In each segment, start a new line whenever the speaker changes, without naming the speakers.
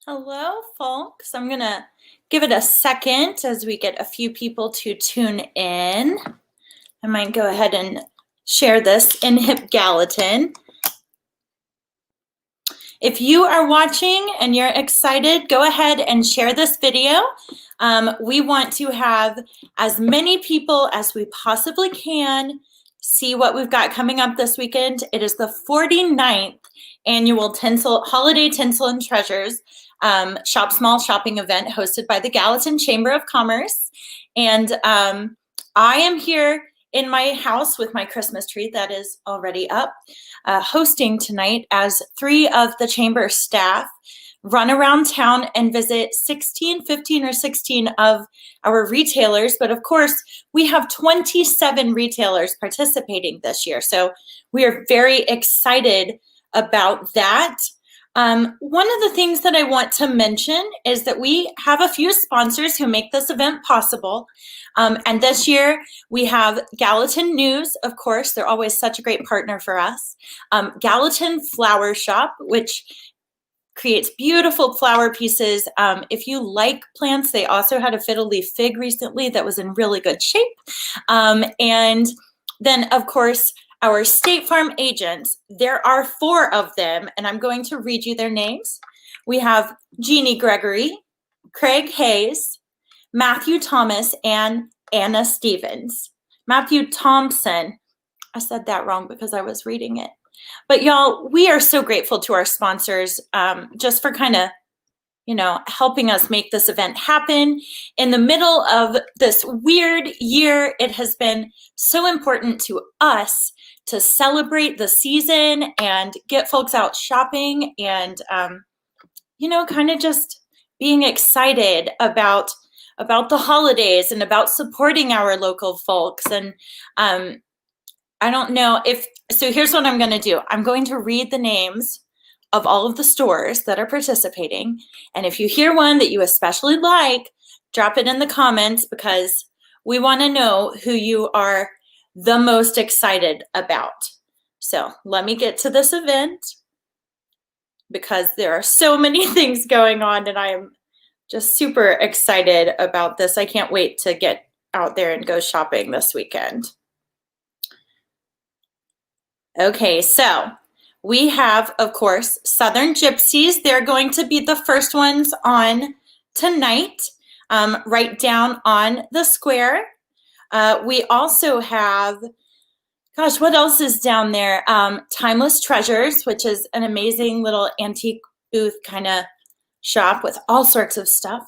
Hello, folks. I'm going to give it a second as we get a few people to tune in. I might go ahead and share this in Hip Gallatin. If you are watching and you're excited, go ahead and share this video. We want to have as many people as we possibly can see what we've got coming up this weekend. It is the 49th annual Holiday Tinsel and Treasures Shop Small shopping event hosted by the Gallatin Chamber of Commerce. And I am here in my house with my Christmas tree that is already up, hosting tonight as 3 of the chamber staff run around town and visit 15 or 16 of our retailers. But of course, we have 27 retailers participating this year. So we are very excited about that. One of the things that I want to mention is that we have a few sponsors who make this event possible. And this year we have Gallatin News, of course, they're always such a great partner for us. Gallatin Flower Shop, which creates beautiful flower pieces. If you like plants, they also had a fiddle leaf fig recently that was in really good shape. And then, of course, our State Farm agents, there are 4 of them, and I'm going to read you their names. We have Jeannie Gregory, Craig Hayes, Matthew Thomas, and Anna Stevens. Matthew Thompson, I said that wrong because I was reading it. But y'all, we are so grateful to our sponsors just for kind of, helping us make this event happen. In the middle of this weird year, it has been so important to us to celebrate the season and get folks out shopping and, kind of just being excited about the holidays and about supporting our local folks. And I don't know so here's what I'm going to do. I'm going to read the names of all of the stores that are participating. And if you hear one that you especially like, drop it in the comments because we want to know who you are the most excited about. So let me get to this event because there are so many things going on and I am just super excited about this. I can't wait to get out there and go shopping this weekend. Okay, so we have, of course, Southern Gypsies. They're going to be the first ones on tonight, right down on the square. We also have, gosh, what else is down there? Timeless Treasures, which is an amazing little antique booth kind of shop with all sorts of stuff.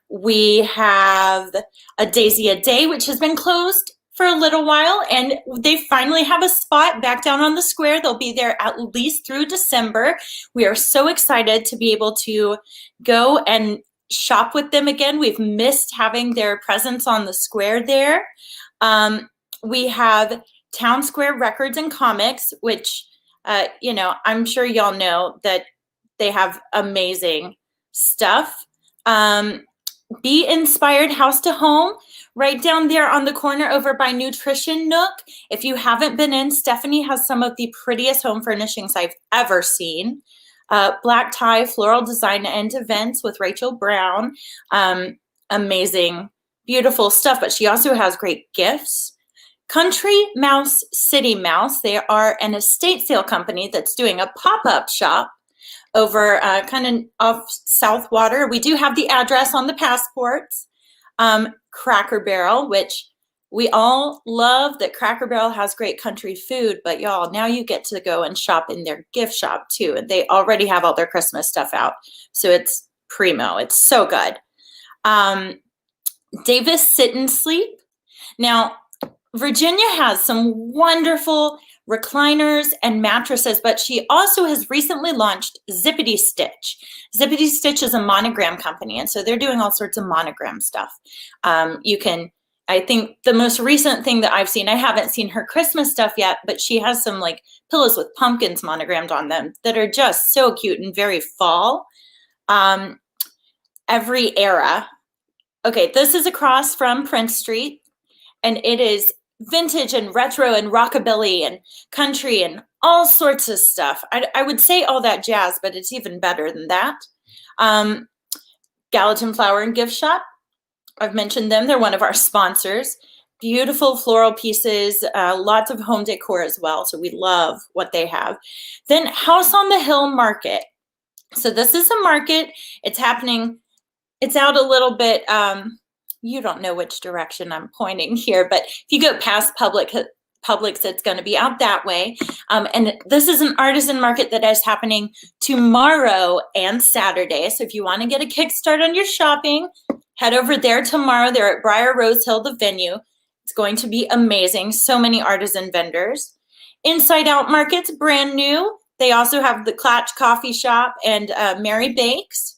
We have a Daisy a Day, which has been closed for a little while, and they finally have a spot back down on the square. They'll be there at least through December. We are so excited to be able to go and shop with them again. We've missed having their presence on the square there. We have Town Square Records and Comics, which, I'm sure y'all know that they have amazing stuff. Be Inspired House to Home, right down there on the corner over by Nutrition Nook. If you haven't been in, Stephanie has some of the prettiest home furnishings I've ever seen. Black Tie Floral Design and Events with Rachel Brown. Amazing, beautiful stuff, but she also has great gifts. Country Mouse City Mouse, they are an estate sale company that's doing a pop-up shop over kind of off South Water. We do have the address on the passports. Cracker Barrel, which we all love that Cracker Barrel has great country food, but y'all, now you get to go and shop in their gift shop too. And they already have all their Christmas stuff out. So it's primo. It's so good. Davis Sit and Sleep. Now, Virginia has some wonderful recliners and mattresses, but she also has recently launched Zippity Stitch. Zippity Stitch is a monogram company, and so they're doing all sorts of monogram stuff. I think the most recent thing that I've seen, I haven't seen her Christmas stuff yet, but she has some like pillows with pumpkins monogrammed on them that are just so cute and very fall. Every Era. Okay, this is across from Prince Street, and it is vintage and retro and rockabilly and country and all sorts of stuff. I would say all that jazz, but it's even better than that. Gallatin Flower and Gift Shop. I've mentioned them. They're one of our sponsors. Beautiful floral pieces, lots of home decor as well. So we love what they have. Then House on the Hill Market. So this is a market. It's happening. It's out a little bit. You don't know which direction I'm pointing here, but if you go past Publix, it's going to be out that way. And this is an artisan market that is happening tomorrow and Saturday. So if you want to get a kickstart on your shopping, head over there tomorrow. They're at Briar Rose Hill, the venue. It's going to be amazing. So many artisan vendors. Inside Out Market's brand new. They also have the Clatch Coffee Shop and Mary Bakes.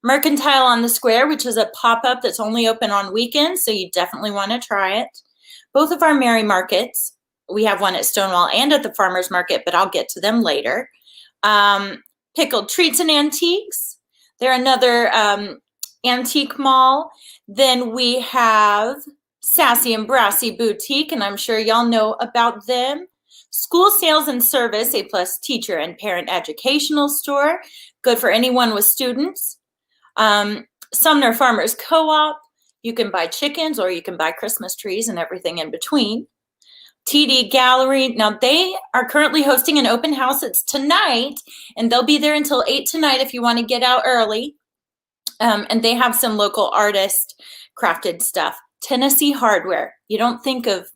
Mercantile on the Square, which is a pop-up that's only open on weekends, so you definitely want to try it. Both of our Mary Markets. We have one at Stonewall and at the Farmers Market, but I'll get to them later. Pickled Treats and Antiques. They're another antique mall. Then we have Sassy and Brassy Boutique, and I'm sure y'all know about them. School Sales and Service, A+ teacher and parent educational store. Good for anyone with students. Sumner Farmers Co-op. You can buy chickens or you can buy Christmas trees and everything in between. TD Gallery. Now they are currently hosting an open house. It's tonight and they'll be there until 8 tonight if you want to get out early. And they have some local artist crafted stuff. Tennessee Hardware. You don't think of,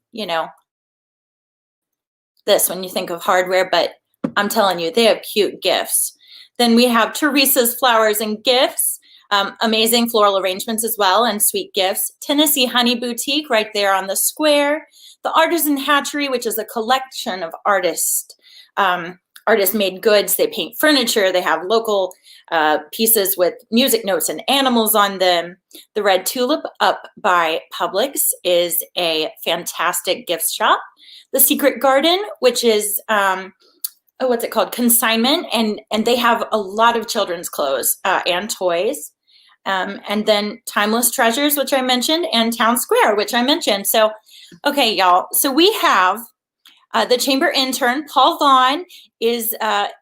this when you think of hardware, but I'm telling you, they have cute gifts. Then we have Teresa's Flowers and Gifts. Amazing floral arrangements as well and sweet gifts. Tennessee Honey Boutique right there on the square. The Artisan Hatchery, which is a collection of artist-made goods. They paint furniture. They have local pieces with music notes and animals on them. The Red Tulip up by Publix is a fantastic gift shop. The Secret Garden, which is what's it called? Consignment, and they have a lot of children's clothes and toys. And then Timeless Treasures, which I mentioned, and Town Square, which I mentioned. So, okay, y'all. So we have the chamber intern, Paul Vaughn, is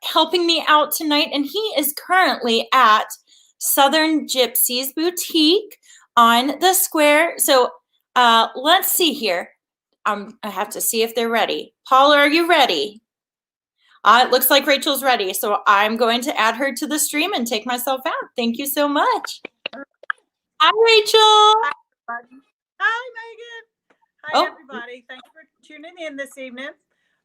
helping me out tonight, and he is currently at Southern Gypsies Boutique on the square. So let's see here. I have to see if they're ready. Paul, are you ready? It looks like Rachel's ready, so I'm going to add her to the stream and take myself out. Thank you so much. Hi, Rachel.
Hi, everybody. Hi, Megan. Hi, everybody. Thanks for tuning in this evening.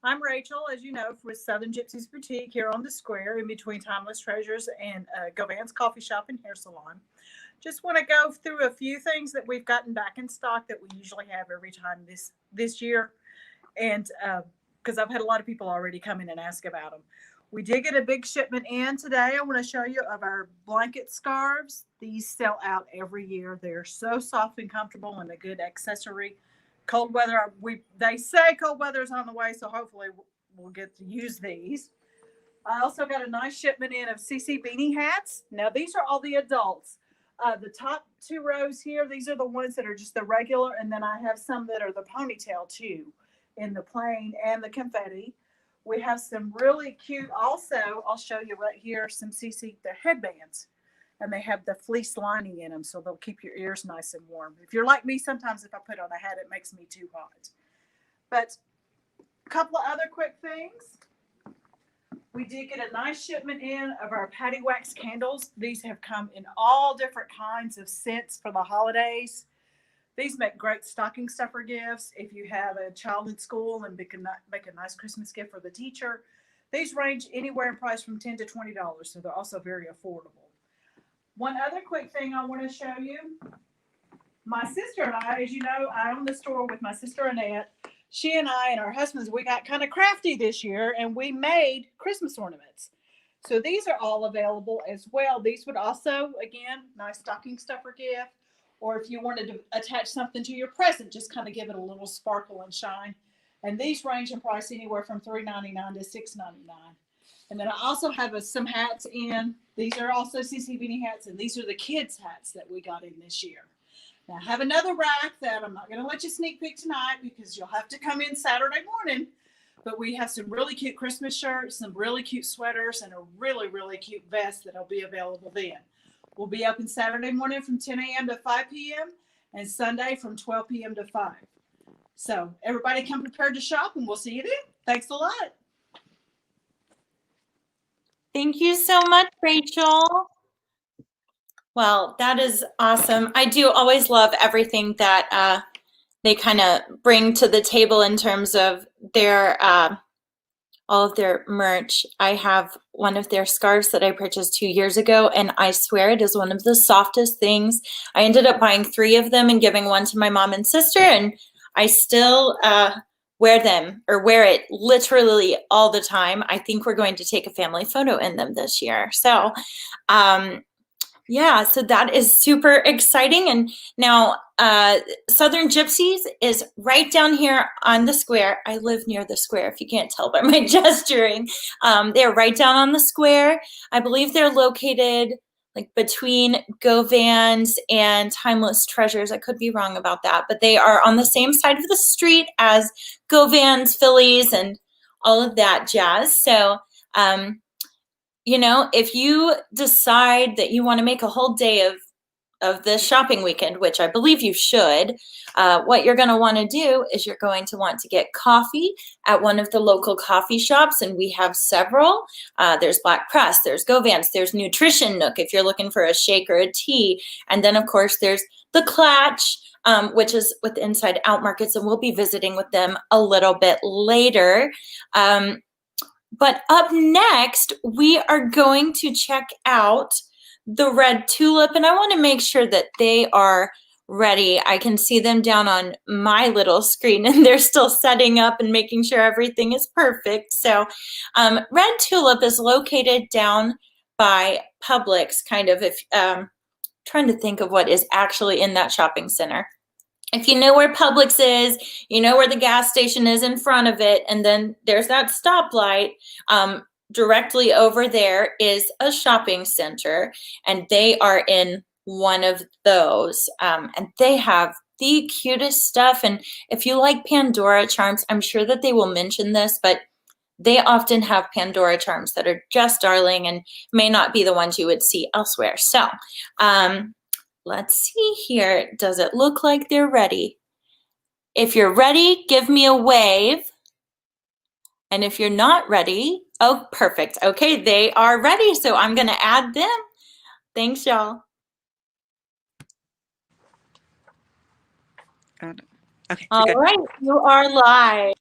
I'm Rachel, as you know, with Southern Gypsies Boutique here on the square in between Timeless Treasures and Govan's Coffee Shop and Hair Salon. Just want to go through a few things that we've gotten back in stock that we usually have every time this year. And because I've had a lot of people already come in and ask about them. We did get a big shipment in today. I want to show you of our blanket scarves. These sell out every year. They're so soft and comfortable and a good accessory. Cold weather, they say cold weather is on the way, so hopefully we'll get to use these. I also got a nice shipment in of CC beanie hats. Now these are all the adults. The top 2 rows here, these are the ones that are just the regular, and then I have some that are the ponytail too, in the plain and the confetti. We have some really cute, also, I'll show you right here, some CC, they're headbands, and they have the fleece lining in them, so they'll keep your ears nice and warm. If you're like me, sometimes if I put on a hat, it makes me too hot. But a couple of other quick things. We did get a nice shipment in of our patty wax candles. These have come in all different kinds of scents for the holidays. These make great stocking stuffer gifts if you have a child in school and make a nice Christmas gift for the teacher. These range anywhere in price from $10 to $20, so they're also very affordable. One other quick thing I want to show you. My sister and I, as you know, I own the store with my sister Annette. She and I and our husbands, we got kind of crafty this year and we made Christmas ornaments. So these are all available as well. These would also, again, nice stocking stuffer gift. Or if you wanted to attach something to your present, just kind of give it a little sparkle and shine. And these range in price anywhere from $3.99 to $6.99. And then I also have some hats in. These are also CC Beanie hats, and these are the kids' hats that we got in this year. Now, I have another rack that I'm not going to let you sneak peek tonight because you'll have to come in Saturday morning. But we have some really cute Christmas shirts, some really cute sweaters, and a really, really cute vest that'll be available then. We'll be open Saturday morning from 10 a.m. to 5 p.m. and Sunday from 12 p.m. to 5. So everybody come prepared to shop, and we'll see you then. Thanks a lot.
Thank you so much, Rachel. Well, that is awesome. I do always love everything that they kind of bring to the table in terms of their all of their merch. I have one of their scarves that I purchased 2 years ago, and I swear it is one of the softest things. I ended up buying 3 of them and giving one to my mom and sister, and I still wear them, or wear it literally all the time. I think we're going to take a family photo in them this year. So yeah, so that is super exciting. And now Southern Gypsies is right down here on the square. I live near the square, if you can't tell by my gesturing. They're right down on the square. I believe they're located like between Go Vans and Timeless Treasures. I could be wrong about that, but they are on the same side of the street as Go Vans, Phillies, and all of that jazz. So you know, if you decide that you want to make a whole day of this shopping weekend, which I believe you should, what you're going to want to do is you're going to want to get coffee at one of the local coffee shops, and we have several. There's Black Press, there's Go Vans, there's Nutrition Nook if you're looking for a shake or a tea, and then of course there's the Clatch, which is with Inside Out Markets, and we'll be visiting with them a little bit later. But up next, we are going to check out the Red Tulip, and I want to make sure that they are ready. I can see them down on my little screen, and they're still setting up and making sure everything is perfect. So Red Tulip is located down by Publix, kind of, if trying to think of what is actually in that shopping center. If you know where Publix is, you know where the gas station is in front of it, and then there's that stoplight. Directly over there is a shopping center, and they are in one of those. And they have the cutest stuff. And if you like Pandora charms, I'm sure that they will mention this, but they often have Pandora charms that are just darling and may not be the ones you would see elsewhere. So, let's see here. Does it look like they're ready? If you're ready, give me a wave. And if you're not ready, oh, perfect. Okay, they are ready. So I'm going to add them. Thanks, y'all.
Okay.
All right, you are live.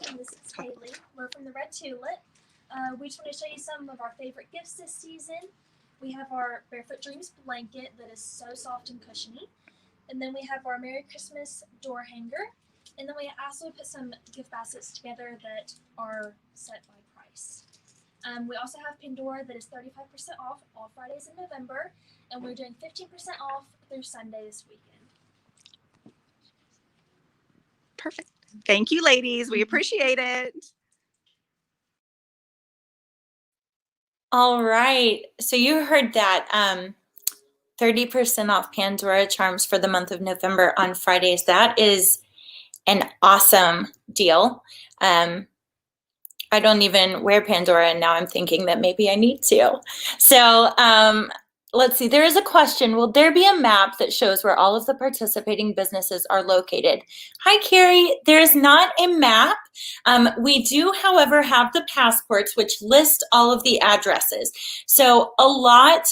And this is Haley. We're from the Red Tulip. We just want to show you some of our favorite gifts this season. We have our Barefoot Dreams blanket that is so soft and cushiony. And then we have our Merry Christmas door hanger. And then we also put some gift baskets together that are set by price. We also have Pandora that is 35% off all Fridays in November. And we're doing 15% off through Sunday this weekend.
Perfect. Thank you, ladies. We appreciate it.
All right. So you heard that 30% off Pandora charms for the month of November on Fridays. That is an awesome deal. I don't even wear Pandora, and now I'm thinking that maybe I need to. So let's see. There is a question. Will there be a map that shows where all of the participating businesses are located? Hi, Carrie. There is not a map. We do, however, have the passports, which list all of the addresses. So a lot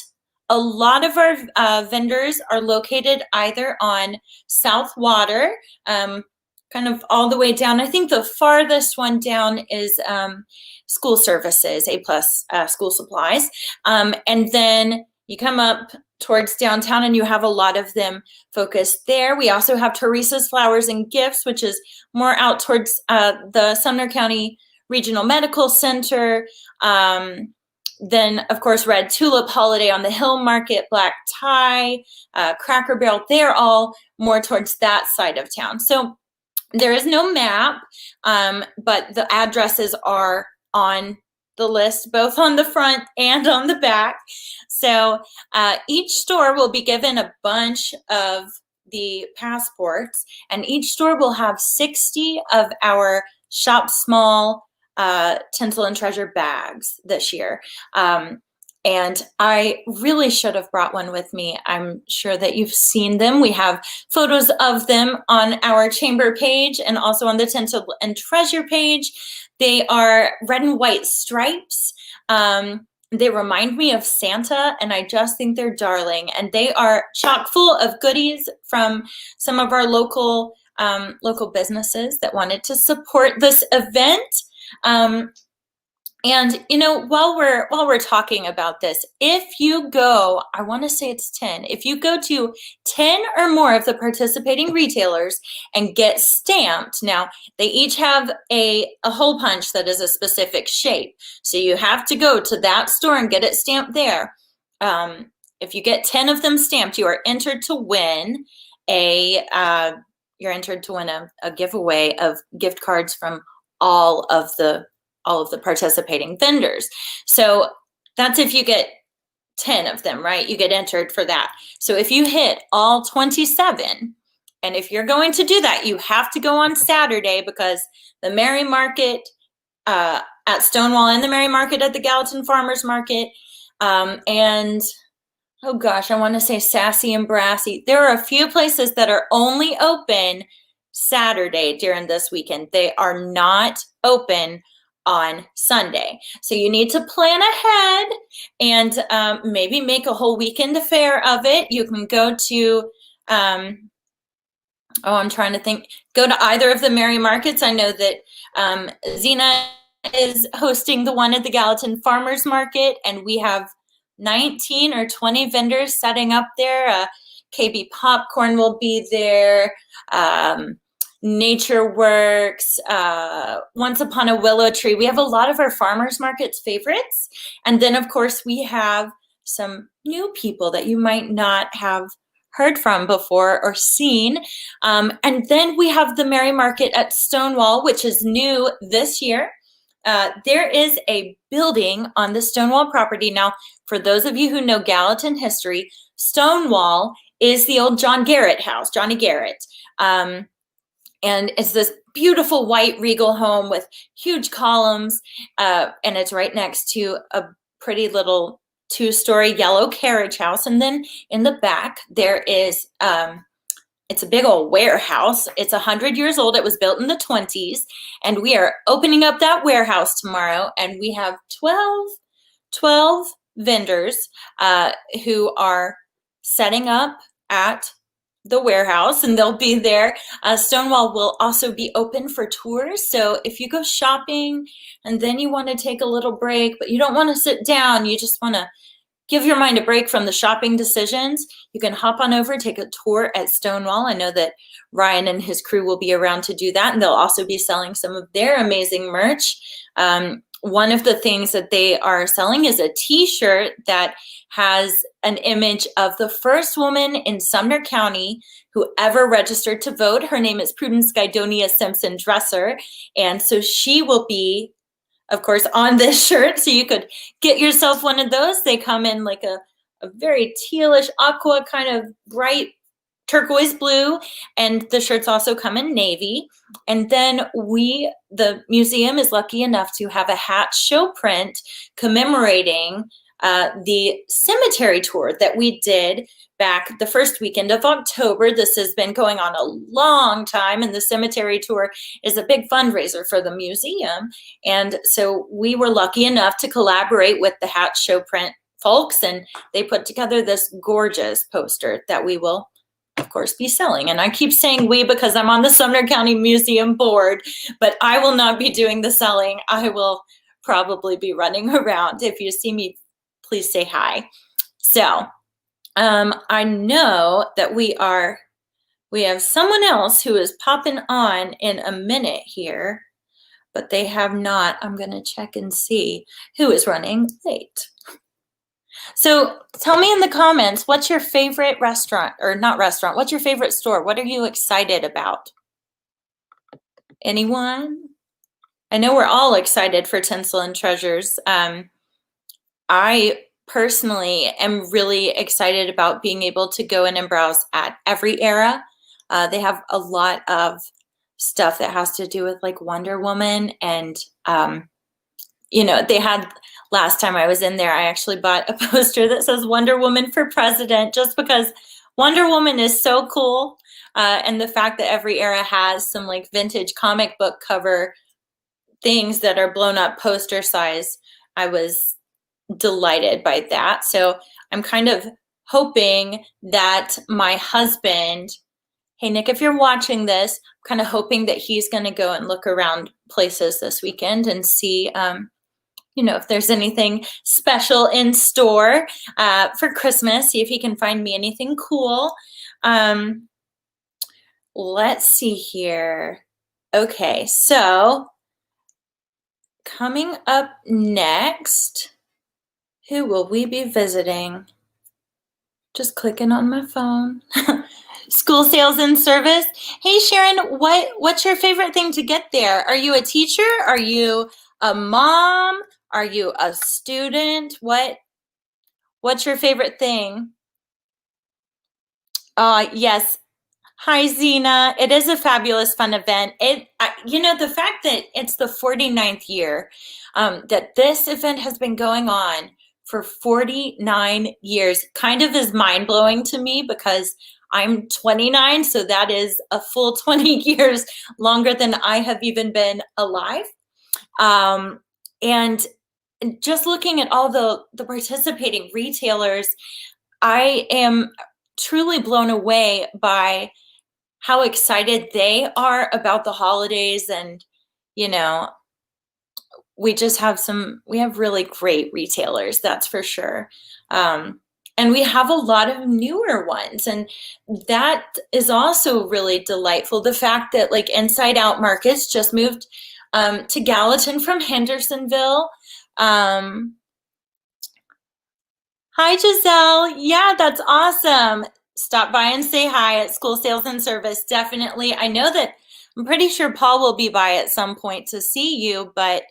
of our vendors are located either on South Water, kind of all the way down. I think the farthest one down is School Services, A+ School Supplies. And then you come up towards downtown and you have a lot of them focused there. We also have Teresa's Flowers and Gifts, which is more out towards the Sumner County Regional Medical Center. Then, of course, Red Tulip, Holiday on the Hill Market, Black Tie, Cracker Barrel. They're all more towards that side of town. So there is no map, but the addresses are on the list, both on the front and on the back. So each store will be given a bunch of the passports, and each store will have 60 of our Shop Small Tinsel and Treasure bags this year. And I really should have brought one with me. I'm sure that you've seen them. We have photos of them on our chamber page and also on the Tinsel and Treasure page. They are red and white stripes. They remind me of Santa, and I just think they're darling. And they are chock full of goodies from some of our local businesses that wanted to support this event. And you know, while we're talking about this, if you go, I want to say it's 10. If you go to 10 or more of the participating retailers and get stamped, now they each have a hole punch that is a specific shape. So you have to go to that store and get it stamped there. If you get 10 of them stamped, you are entered to win a giveaway of gift cards from all of the participating vendors. So that's if you get 10 of them, right? You get entered for that. So if you hit all 27, and if you're going to do that, you have to go on Saturday, because the Merry Market at Stonewall and the Merry Market at the Gallatin Farmers Market, and oh gosh, I want to say Sassy and Brassy. There are a few places that are only open Saturday during this weekend. They are not open on Sunday. So you need to plan ahead and maybe make a whole weekend affair of it. You can go to, I'm trying to think, go to either of the Merry Markets. I know that Zena is hosting the one at the Gallatin Farmers Market, and we have 19 or 20 vendors setting up there. KB Popcorn will be there. Nature Works, Once Upon a Willow Tree. We have a lot of our farmers markets favorites. And then of course we have some new people that you might not have heard from before or seen. And then we have the Merry Market at Stonewall, which is new this year. There is a building on the Stonewall property. Now, for those of you who know Gallatin history, Stonewall is the old John Garrett house, Johnny Garrett. And it's this beautiful white regal home with huge columns, and it's right next to a pretty little 2-story yellow carriage house. And then in the back, there is, it's a big old warehouse. It's 100 years old. It was built in the 20s, and we are opening up that warehouse tomorrow. And we have 12 vendors who are setting up at the warehouse, and they'll be there. Stonewall will also be open for tours. So if you go shopping and then you want to take a little break, but you don't want to sit down, you just want to give your mind a break from the shopping decisions, you can hop on over, take a tour at Stonewall. I know that Ryan and his crew will be around to do that, and they'll also be selling some of their amazing merch. One of the things that they are selling is a t-shirt that has an image of the first woman in Sumner County who ever registered to vote. Her name is Prudence Guidonia Simpson Dresser. And so she will be, of course, on this shirt. So you could get yourself one of those. They come in like a very tealish aqua kind of bright turquoise blue, and the shirts also come in navy. And then the museum is lucky enough to have a hat show print commemorating the cemetery tour that we did back the first weekend of October. This has been going on a long time, and the cemetery tour is a big fundraiser for the museum. And so we were lucky enough to collaborate with the hat show print folks, and they put together this gorgeous poster that we will, of course, be selling. And I keep saying we because I'm on the Sumner County Museum board, but I will not be doing the selling. I will probably be running around. If you see me, please say hi. So I know that we have someone else who is popping on in a minute here, but they have not. I'm going to check and see who is running late. So tell me in the comments, what's your favorite restaurant, or not restaurant, what's your favorite store? What are you excited about? Anyone? I know we're all excited for Tinsel and Treasures. I personally am really excited about being able to go in and browse at every era. They have a lot of stuff that has to do with like Wonder Woman, and you know, they had last time I was in there, I actually bought a poster that says Wonder Woman for President, just because Wonder Woman is so cool. And the fact that every era has some like vintage comic book cover things that are blown up poster size, I was delighted by that. So I'm kind of hoping that my husband, hey Nick, if you're watching this, I'm kind of hoping that he's going to go and look around places this weekend and see, if there's anything special in store for Christmas, see if he can find me anything cool. Let's see here. Okay, so coming up next, who will we be visiting? Just clicking on my phone. School sales and service. Hey Sharon, what's your favorite thing to get there? Are you a teacher? Are you a mom? Are you a student? What's your favorite thing? Yes. Hi, Zena. It is a fabulous, fun event. The fact that it's the 49th year that this event has been going on for 49 years kind of is mind-blowing to me, because I'm 29, so that is a full 20 years longer than I have even been alive. And just looking at all the participating retailers, I am truly blown away by how excited they are about the holidays. And, we have really great retailers, that's for sure. And we have a lot of newer ones, and that is also really delightful. The fact that like Inside Out Markets just moved to Gallatin from Hendersonville. Hi, Giselle. Yeah, that's awesome. Stop by and say hi at School Sales and Service. Definitely. I'm pretty sure Paul will be by at some point to see you, but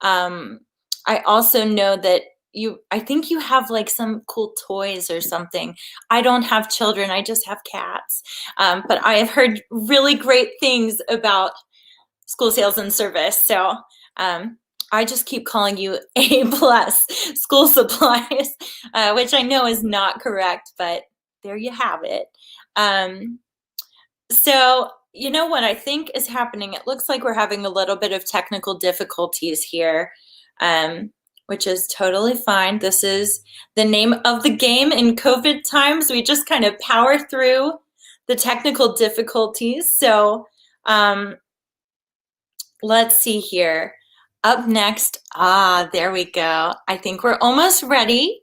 I also know that I think you have like some cool toys or something. I don't have children, I just have cats. But I have heard really great things about School Sales and Service. So I just keep calling you A+ school supplies, which I know is not correct, but there you have it. So you know what I think is happening? It looks like we're having a little bit of technical difficulties here, which is totally fine. This is the name of the game in COVID times. We just kind of power through the technical difficulties. So let's see here. Up next, there we go. I think we're almost ready.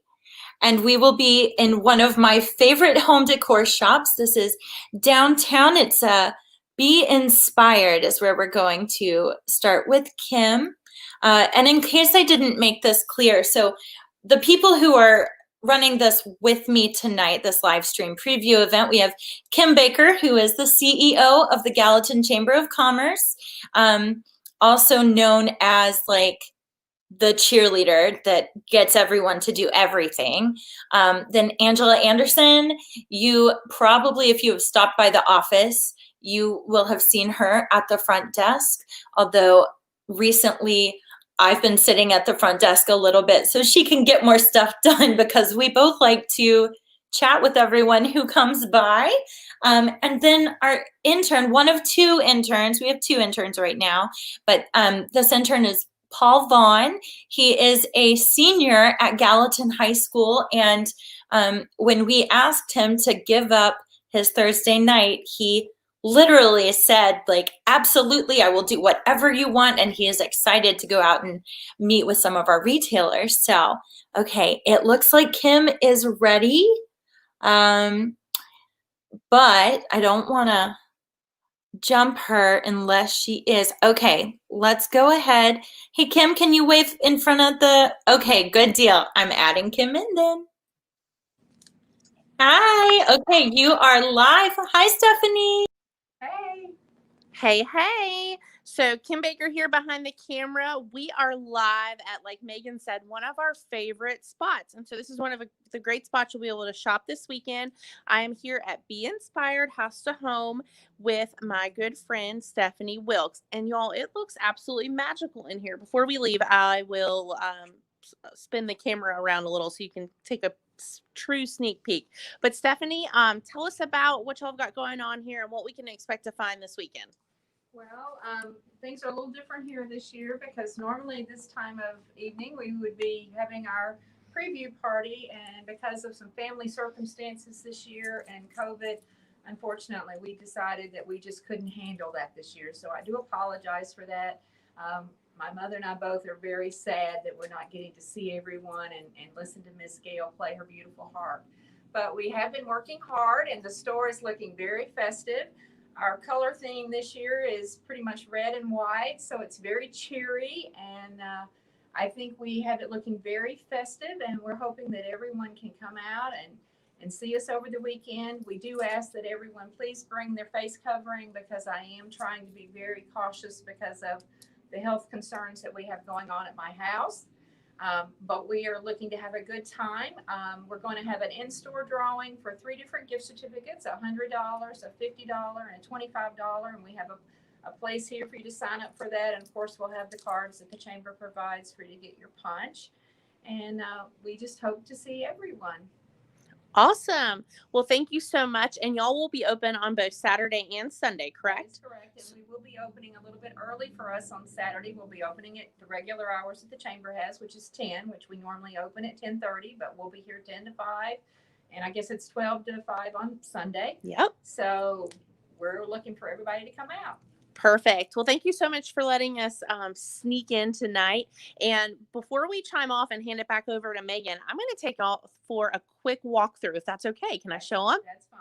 And we will be in one of my favorite home decor shops. This is downtown. It's Be Inspired is where we're going to start with Kim. And in case I didn't make this clear, so the people who are running this with me tonight, this live stream preview event, we have Kim Baker, who is the CEO of the Gallatin Chamber of Commerce, also known as like the cheerleader that gets everyone to do everything. Then Angela Anderson, you probably, if you have stopped by the office, you will have seen her at the front desk, although recently I've been sitting at the front desk a little bit so she can get more stuff done, because we both like to chat with everyone who comes by. And then our intern, one of two interns, we have two interns right now, but this intern is Paul Vaughn. He is a senior at Gallatin High School, and when we asked him to give up his Thursday night, he literally said, like, absolutely, I will do whatever you want, and he is excited to go out and meet with some of our retailers. So, okay, it looks like Kim is ready, but I don't want to jump her unless she is. Okay, let's go ahead. Hey, Kim, can you wave in front of the, okay, good deal. I'm adding Kim in then. Hi, okay, you are live. Hi, Stephanie.
Hey, hey. So Kim Baker here behind the camera. We are live at, like Megan said, one of our favorite spots. And so this is one of the great spots you'll be able to shop this weekend. I am here at Be Inspired House to Home with my good friend, Stephanie Wilkes. And y'all, it looks absolutely magical in here. Before we leave, I will spin the camera around a little so you can take a true sneak peek. But Stephanie, tell us about what y'all have got going on here and what we can expect to find this weekend.
Well, things are a little different here this year because normally this time of evening we would be having our preview party, and because of some family circumstances this year and COVID, unfortunately, we decided that we just couldn't handle that this year. So I do apologize for that. My mother and I both are very sad that we're not getting to see everyone and listen to Miss Gail play her beautiful harp. But we have been working hard, and the store is looking very festive. Our color theme this year is pretty much red and white, so it's very cheery, and I think we have it looking very festive, and we're hoping that everyone can come out and see us over the weekend. We do ask that everyone please bring their face covering because I am trying to be very cautious because of the health concerns that we have going on at my house. But we are looking to have a good time. We're going to have an in-store drawing for 3 different gift certificates, $100, a $50, and a $25. And we have a place here for you to sign up for that. And of course, we'll have the cards that the chamber provides for you to get your punch. And we just hope to see everyone.
Awesome. Well, thank you so much. And y'all will be open on both Saturday and Sunday, correct?
That's correct. And we will be opening a little bit early for us on Saturday. We'll be opening at the regular hours that the chamber has, which is 10, which we normally open at 10:30, but we'll be here 10 to 5. And I guess it's 12 to 5 on Sunday.
Yep.
So we're looking for everybody to come out.
Perfect. Well, thank you so much for letting us sneak in tonight. And before we chime off and hand it back over to Megan, I'm going to take off for a quick walkthrough, if that's okay. Can I show them?
That's fine.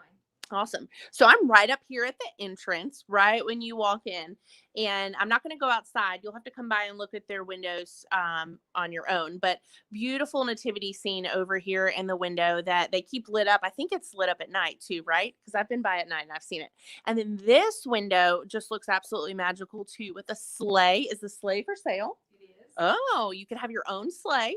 Awesome. So I'm right up here at the entrance, right when you walk in, and I'm not going to go outside. You'll have to come by and look at their windows on your own, but beautiful nativity scene over here in the window that they keep lit up. I think it's lit up at night too, right? Because I've been by at night and I've seen it. And then this window just looks absolutely magical too with a sleigh. Is the sleigh for sale?
It is.
Oh, you can have your own sleigh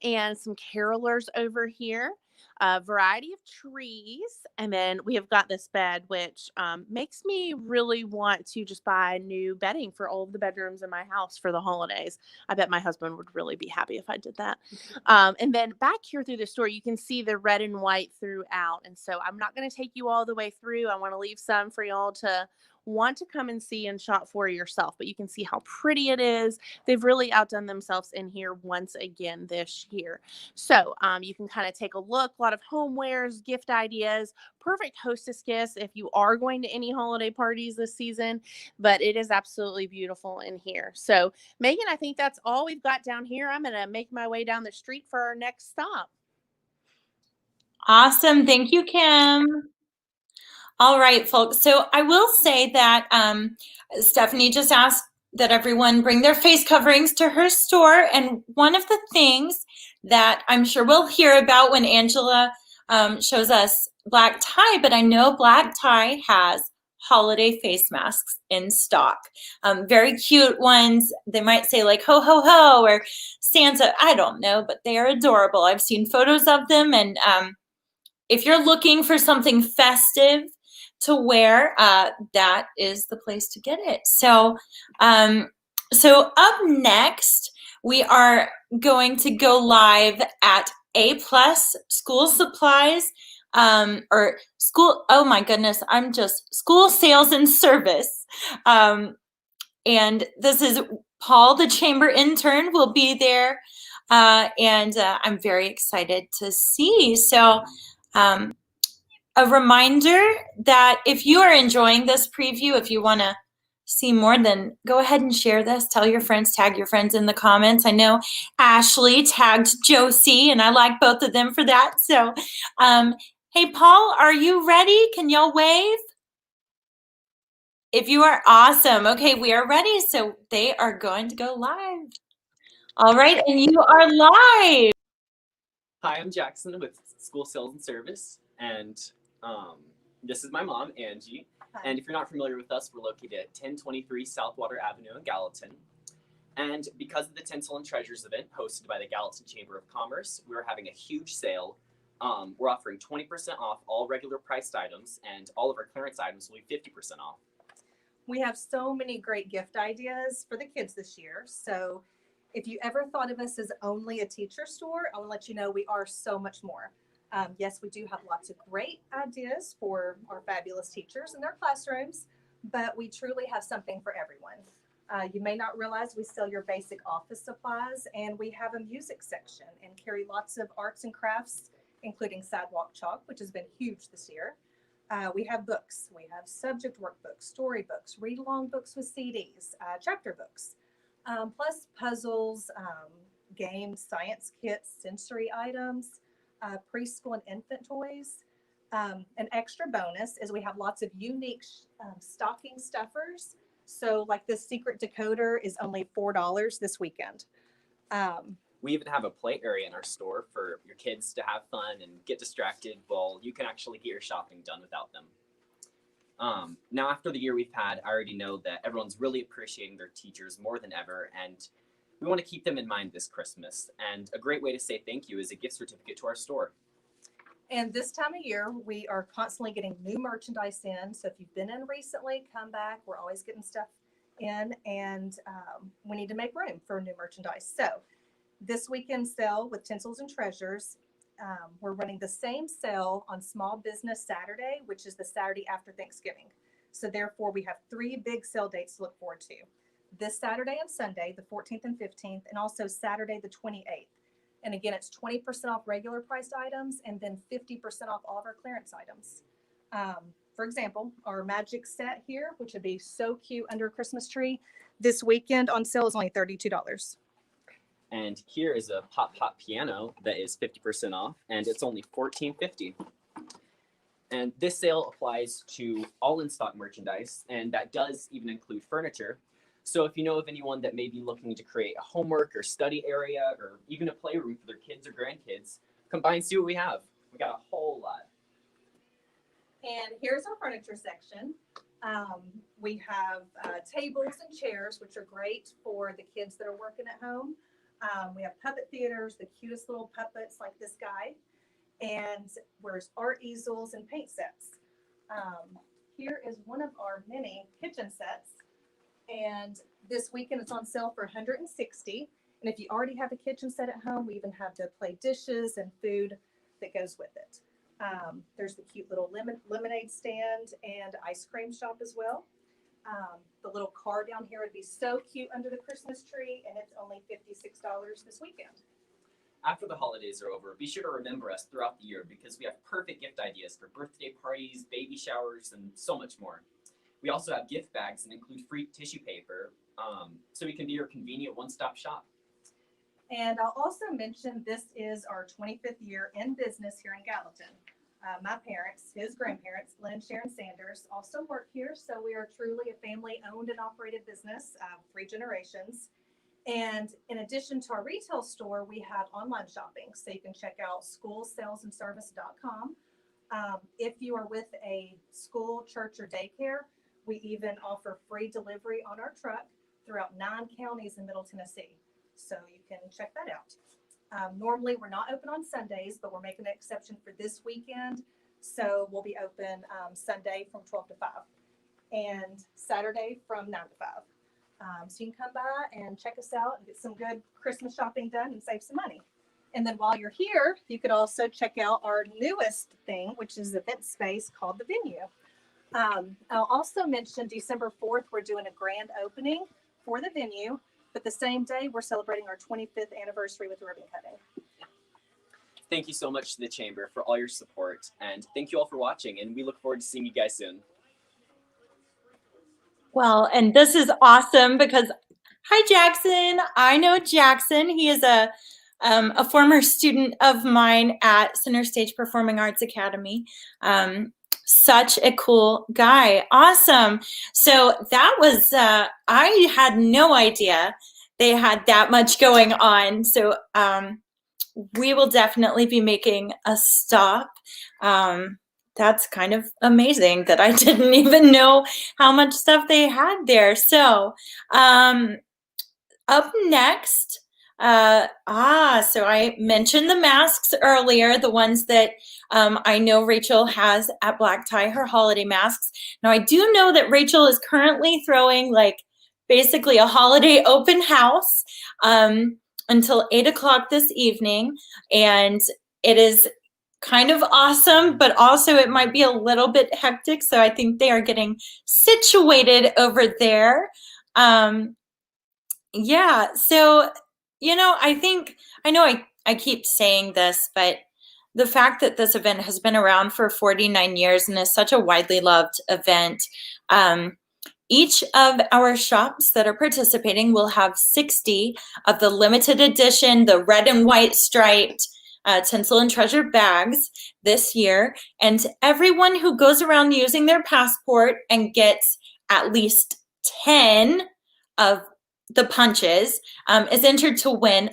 and some carolers over here. A variety of trees, and then we have got this bed, which makes me really want to just buy new bedding for all of the bedrooms in my house for the holidays. I bet my husband would really be happy if I did that. And then back here through the store, you can see the red and white throughout, and so I'm not going to take you all the way through. I want to leave some for y'all to want to come and see and shop for yourself, but you can see how pretty it is. They've really outdone themselves in here once again this year. So you can kind of take a look, a lot of homewares, gift ideas, perfect hostess gifts if you are going to any holiday parties this season, but it is absolutely beautiful in here. So Megan, I think that's all we've got down here. I'm going to make my way down the street for our next stop.
Awesome. Thank you, Kim. All right, folks. So I will say that Stephanie just asked that everyone bring their face coverings to her store. And one of the things that I'm sure we'll hear about when Angela shows us black tie, but I know black tie has holiday face masks in stock. Very cute ones. They might say like ho, ho, ho, or Santa. I don't know, but they are adorable. I've seen photos of them. And if you're looking for something festive to wear, that is the place to get it. So, so up next, we are going to go live at A+ School Supplies, or school. Oh my goodness, I'm just School Sales and Service. And this is Paul, the chamber intern, will be there, and I'm very excited to see. So. A reminder that if you are enjoying this preview, if you want to see more, then go ahead and share this. Tell your friends, tag your friends in the comments. I know Ashley tagged Josie, and I like both of them for that. So, hey, Paul, are you ready? Can y'all wave? If you are, awesome. Okay, we are ready. So they are going to go live. All right, and you are live.
Hi, I'm Jackson with School Sales and Service, and this is my mom, Angie.
Hi.
And if you're not familiar with us, we're located at 1023 Southwater Avenue in Gallatin. And because of the Tinsel Treasures event hosted by the Gallatin Chamber of Commerce, we're having a huge sale. We're offering 20% off all regular priced items, and all of our clearance items will be 50% off.
We have so many great gift ideas for the kids this year. So If you ever thought of us as only a teacher store, I want to let you know we are so much more. Yes, we do have lots of great ideas for our fabulous teachers in their classrooms, but we truly have something for everyone. You may not realize we sell your basic office supplies, and we have a music section and carry lots of arts and crafts, including sidewalk chalk, which has been huge this year. We have books. We have subject workbooks, storybooks, read-along books with CDs, chapter books, plus puzzles, games, science kits, sensory items, preschool and infant toys. An extra bonus is we have lots of unique stocking stuffers. So like this secret decoder is only $4 this weekend.
We even have a play area in our store for your kids to have fun and get distracted while you can actually get your shopping done without them. Now, after the year we've had, I already know that everyone's really appreciating their teachers more than ever, and we want to keep them in mind this Christmas. And a great way to say thank you is a gift certificate to our store.
And this time of year, we are constantly getting new merchandise in. So if you've been in recently, come back. We're always getting stuff in, and we need to make room for new merchandise. So this weekend sale with Tinsels and Treasures, we're running the same sale on Small Business Saturday, which is the Saturday after Thanksgiving. So therefore, we have 3 big sale dates to look forward to. This Saturday and Sunday, the 14th and 15th, and also Saturday, the 28th. And again, it's 20% off regular priced items and then 50% off all of our clearance items. For example, our magic set here, which would be so cute under a Christmas tree, this weekend on sale is only $32.
And here is a Pop Pop piano that is 50% off, and it's only $14.50. And this sale applies to all in-stock merchandise, and that does even include furniture. So if you know of anyone that may be looking to create a homework or study area or even a playroom for their kids or grandkids, come by and see what we have. We got a whole lot.
And here's our furniture section. We have tables and chairs, which are great for the kids that are working at home. We have puppet theaters, the cutest little puppets like this guy. And there's art easels and paint sets. Here is one of our mini kitchen sets. And this weekend it's on sale for $160. And if you already have a kitchen set at home, we even have to play dishes and food that goes with it. There's the cute little lemonade stand and ice cream shop as well. The little car down here would be so cute under the Christmas tree, and it's only $56 this weekend.
After the holidays are over, be sure to remember us throughout the year because we have perfect gift ideas for birthday parties, baby showers, and so much more. We also have gift bags and include free tissue paper, so we can be your convenient one-stop shop.
And I'll also mention this is our 25th year in business here in Gallatin. My parents, his grandparents, Lynn and Sharon Sanders, also work here. So we are truly a family-owned and operated business, 3 generations. And in addition to our retail store, we have online shopping. So you can check out schoolsalesandservice.com. If you are with a school, church, or daycare, we even offer free delivery on our truck throughout 9 counties in Middle Tennessee. So you can check that out. Normally, we're not open on Sundays, but we're making an exception for this weekend. So we'll be open Sunday from 12 to 5 and Saturday from 9 to 5. So you can come by and check us out and get some good Christmas shopping done and save some money. And then while you're here, you could also check out our newest thing, which is event space called The Venue. I'll also mention December 4th, we're doing a grand opening for The Venue. But the same day, we're celebrating our 25th anniversary with ribbon cutting.
Thank you so much to the Chamber for all your support. And thank you all for watching. And we look forward to seeing you guys soon.
Well, and this is awesome because, hi, Jackson. I know Jackson. He is a former student of mine at Center Stage Performing Arts Academy. Such a cool guy. Awesome. So that was, I had no idea they had that much going on. So we will definitely be making a stop. That's kind of amazing that I didn't even know how much stuff they had there. So up next, so I mentioned the masks earlier, the ones that I know Rachel has at Black Tie, her holiday masks. Now I do know that Rachel is currently throwing like basically a holiday open house until 8 o'clock this evening. And it is kind of awesome, but also it might be a little bit hectic. So I think they are getting situated over there. Yeah, so, I keep saying this, but the fact that this event has been around for 49 years and is such a widely loved event, each of our shops that are participating will have 60 of the limited edition, the red and white striped Tinsel and Treasure bags this year. And everyone who goes around using their passport and gets at least 10 of the punches is entered to win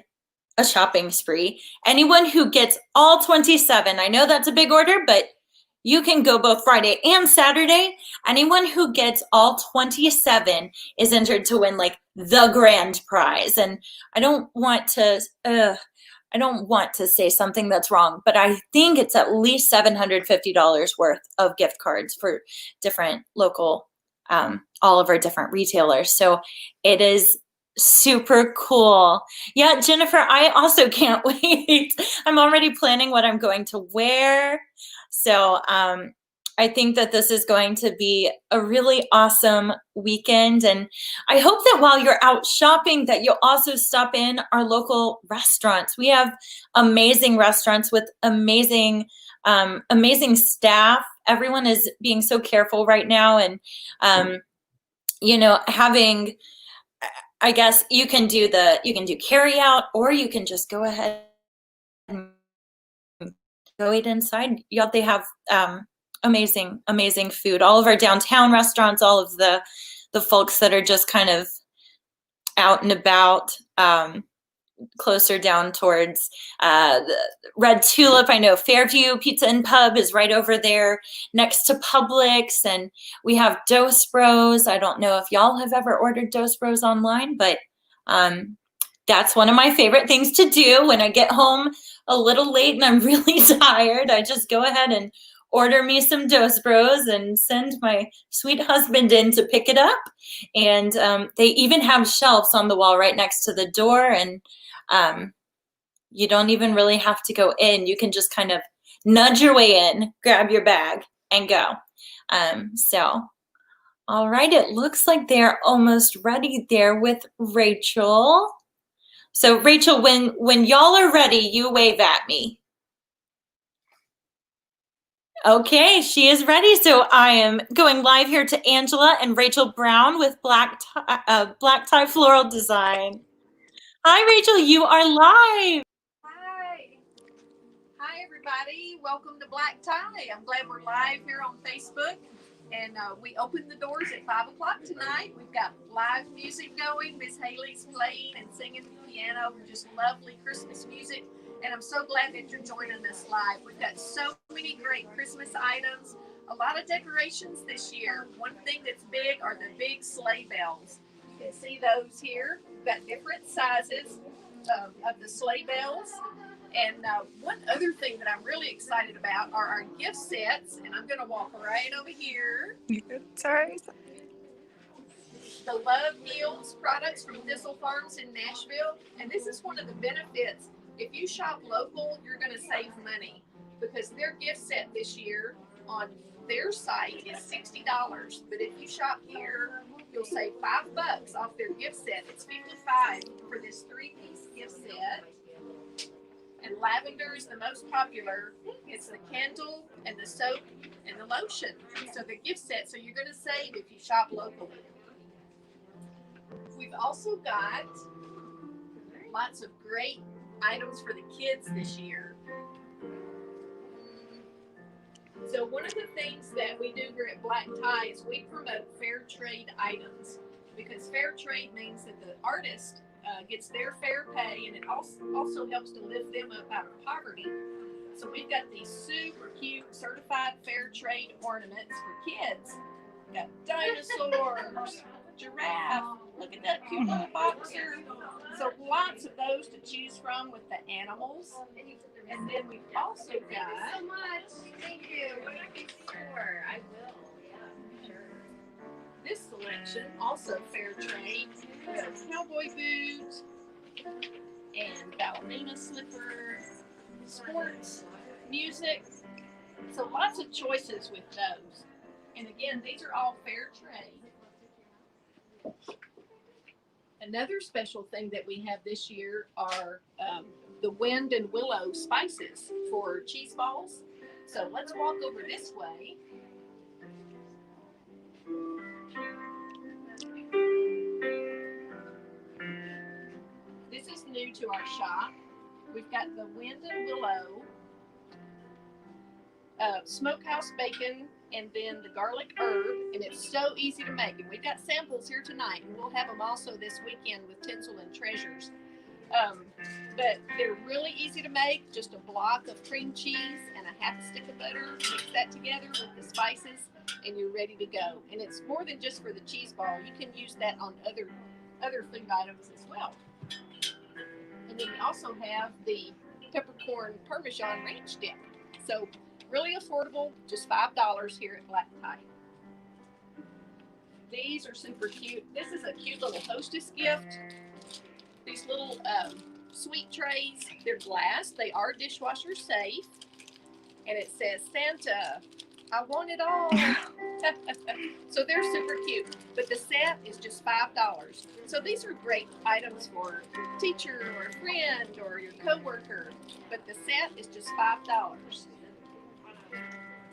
a shopping spree. Anyone who gets all 27, I know that's a big order, but you can go both Friday and Saturday. Anyone who gets all 27 is entered to win like the grand prize. And I don't want to say something that's wrong, but I think it's at least $750 worth of gift cards for different local, all of our different retailers. So it is super cool. Yeah, Jennifer, I also can't wait. I'm already planning what I'm going to wear. So I think that this is going to be a really awesome weekend. And I hope that while you're out shopping that you'll also stop in our local restaurants. We have amazing restaurants with amazing staff. Everyone is being so careful right now. And, having, I guess you can do carry out, or you can just go ahead and go eat inside. They have amazing food. All of our downtown restaurants, all of the folks that are just kind of out and about, closer down towards the Red Tulip. I know Fairview Pizza and Pub is right over there next to Publix, and we have Dos Bros. I don't know if y'all have ever ordered Dos Bros online, but that's one of my favorite things to do when I get home a little late and I'm really tired. I just go ahead and order me some Dos Bros and send my sweet husband in to pick it up. And they even have shelves on the wall right next to the door, and you don't even really have to go in. You can just kind of nudge your way in, grab your bag, and go. All right, it looks like they're almost ready there with Rachel. So Rachel, when y'all are ready, you wave at me. Okay, she is ready. So I am going live here to Angela and Rachel Brown with Black Tie Floral Design. Hi, Rachel, you are live.
Hi, everybody. Welcome to Black Tie. I'm glad we're live here on Facebook. And we opened the doors at 5 o'clock tonight. We've got live music going. Miss Haley's playing and singing the piano. Just lovely Christmas music. And I'm so glad that you're joining us live. We've got so many great Christmas items. A lot of decorations this year. One thing that's big are the big sleigh bells. You can see those here. We've got different sizes of the sleigh bells. And one other thing that I'm really excited about are our gift sets. And I'm going to walk right over here.
Sorry.
The Love Meals products from Thistle Farms in Nashville. And this is one of the benefits. If you shop local, you're going to save money because their gift set this year on their site is $60. But if you shop here, you'll save $5 off their gift set. It's $55 for this 3-piece gift set. And lavender is the most popular. It's the candle and the soap and the lotion. So the gift set, so you're going to save if you shop locally. We've also got lots of great items for the kids this year. So one of the things that we do here at Black Tie is we promote fair trade items, because fair trade means that the artist gets their fair pay, and it also helps to lift them up out of poverty. So we've got these super cute certified fair trade ornaments for kids. We've got dinosaurs, giraffe, look at that cute little boxer. So lots of those to choose from with the animals. And then we've also got... Thank you so much. Thank you. Sure, I will. Yeah, sure. This selection selection, also fair trade. We have cowboy boots and ballerina slipper, sports, music. So lots of choices with those. And again, these are all fair trade. Another special thing that we have this year are the wind and willow spices for cheese balls. So let's walk over this way. This is new to our shop. We've got the wind and willow, smokehouse bacon, and then the garlic herb, and it's so easy to make. And we've got samples here tonight, and we'll have them also this weekend with Tinsel and Treasures. But they're really easy to make. Just a block of cream cheese and a half a stick of butter. Mix that together with the spices, and you're ready to go. And it's more than just for the cheese ball. You can use that on other food items as well. And then we also have the peppercorn Parmesan ranch dip. So really affordable, just $5 here at Black Tie. These are super cute. This is a cute little hostess gift. These little sweet trays, they're glass. They are dishwasher safe. And it says, Santa, I want it all. So they're super cute. But the set is just $5. So these are great items for a teacher or a friend or your coworker. But the set is just $5.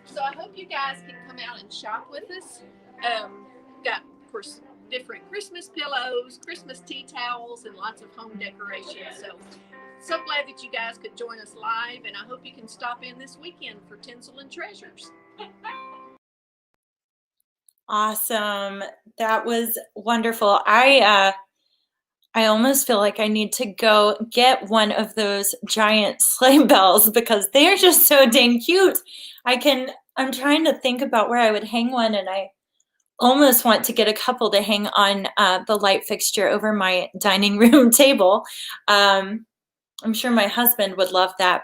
So I hope you guys can come out and shop with us. Got, of course, different Christmas pillows, Christmas tea towels, and lots of home decorations. So glad that you guys could join us live, and I hope you can stop in this weekend for Tinsel and Treasures.
Awesome. That was wonderful. I almost feel like I need to go get one of those giant sleigh bells because they are just so dang cute. I'm trying to think about where I would hang one, and I almost want to get a couple to hang on the light fixture over my dining room table. I'm sure my husband would love that.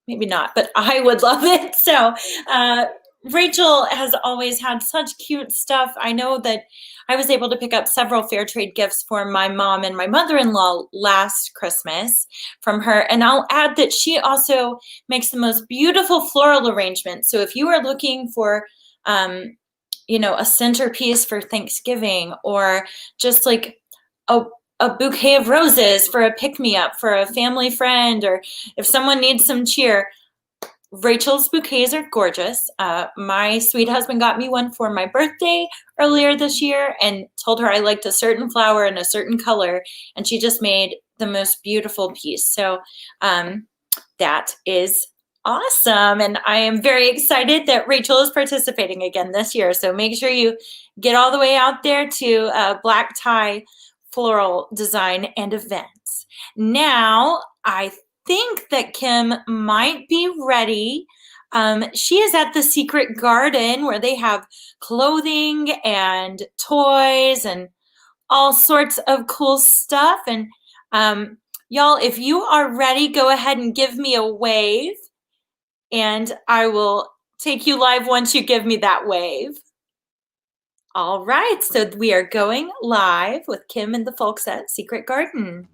Maybe not, but I would love it. So Rachel has always had such cute stuff. I know that I was able to pick up several fair trade gifts for my mom and my mother-in-law last Christmas from her. And I'll add that she also makes the most beautiful floral arrangements. So if you are looking for, a centerpiece for Thanksgiving, or just like a bouquet of roses for a pick-me-up for a family friend, or if someone needs some cheer, Rachel's bouquets are gorgeous. My sweet husband got me one for my birthday earlier this year and told her I liked a certain flower in a certain color, and she just made the most beautiful piece. So that is awesome. And I am very excited that Rachel is participating again this year. So make sure you get all the way out there to Black Tie Floral Design and Events. Now, I think that Kim might be ready. She is at the Secret Garden where they have clothing and toys and all sorts of cool stuff. And y'all, if you are ready, go ahead and give me a wave, and I will take you live once you give me that wave. All right, so we are going live with Kim and the folks at Secret Garden.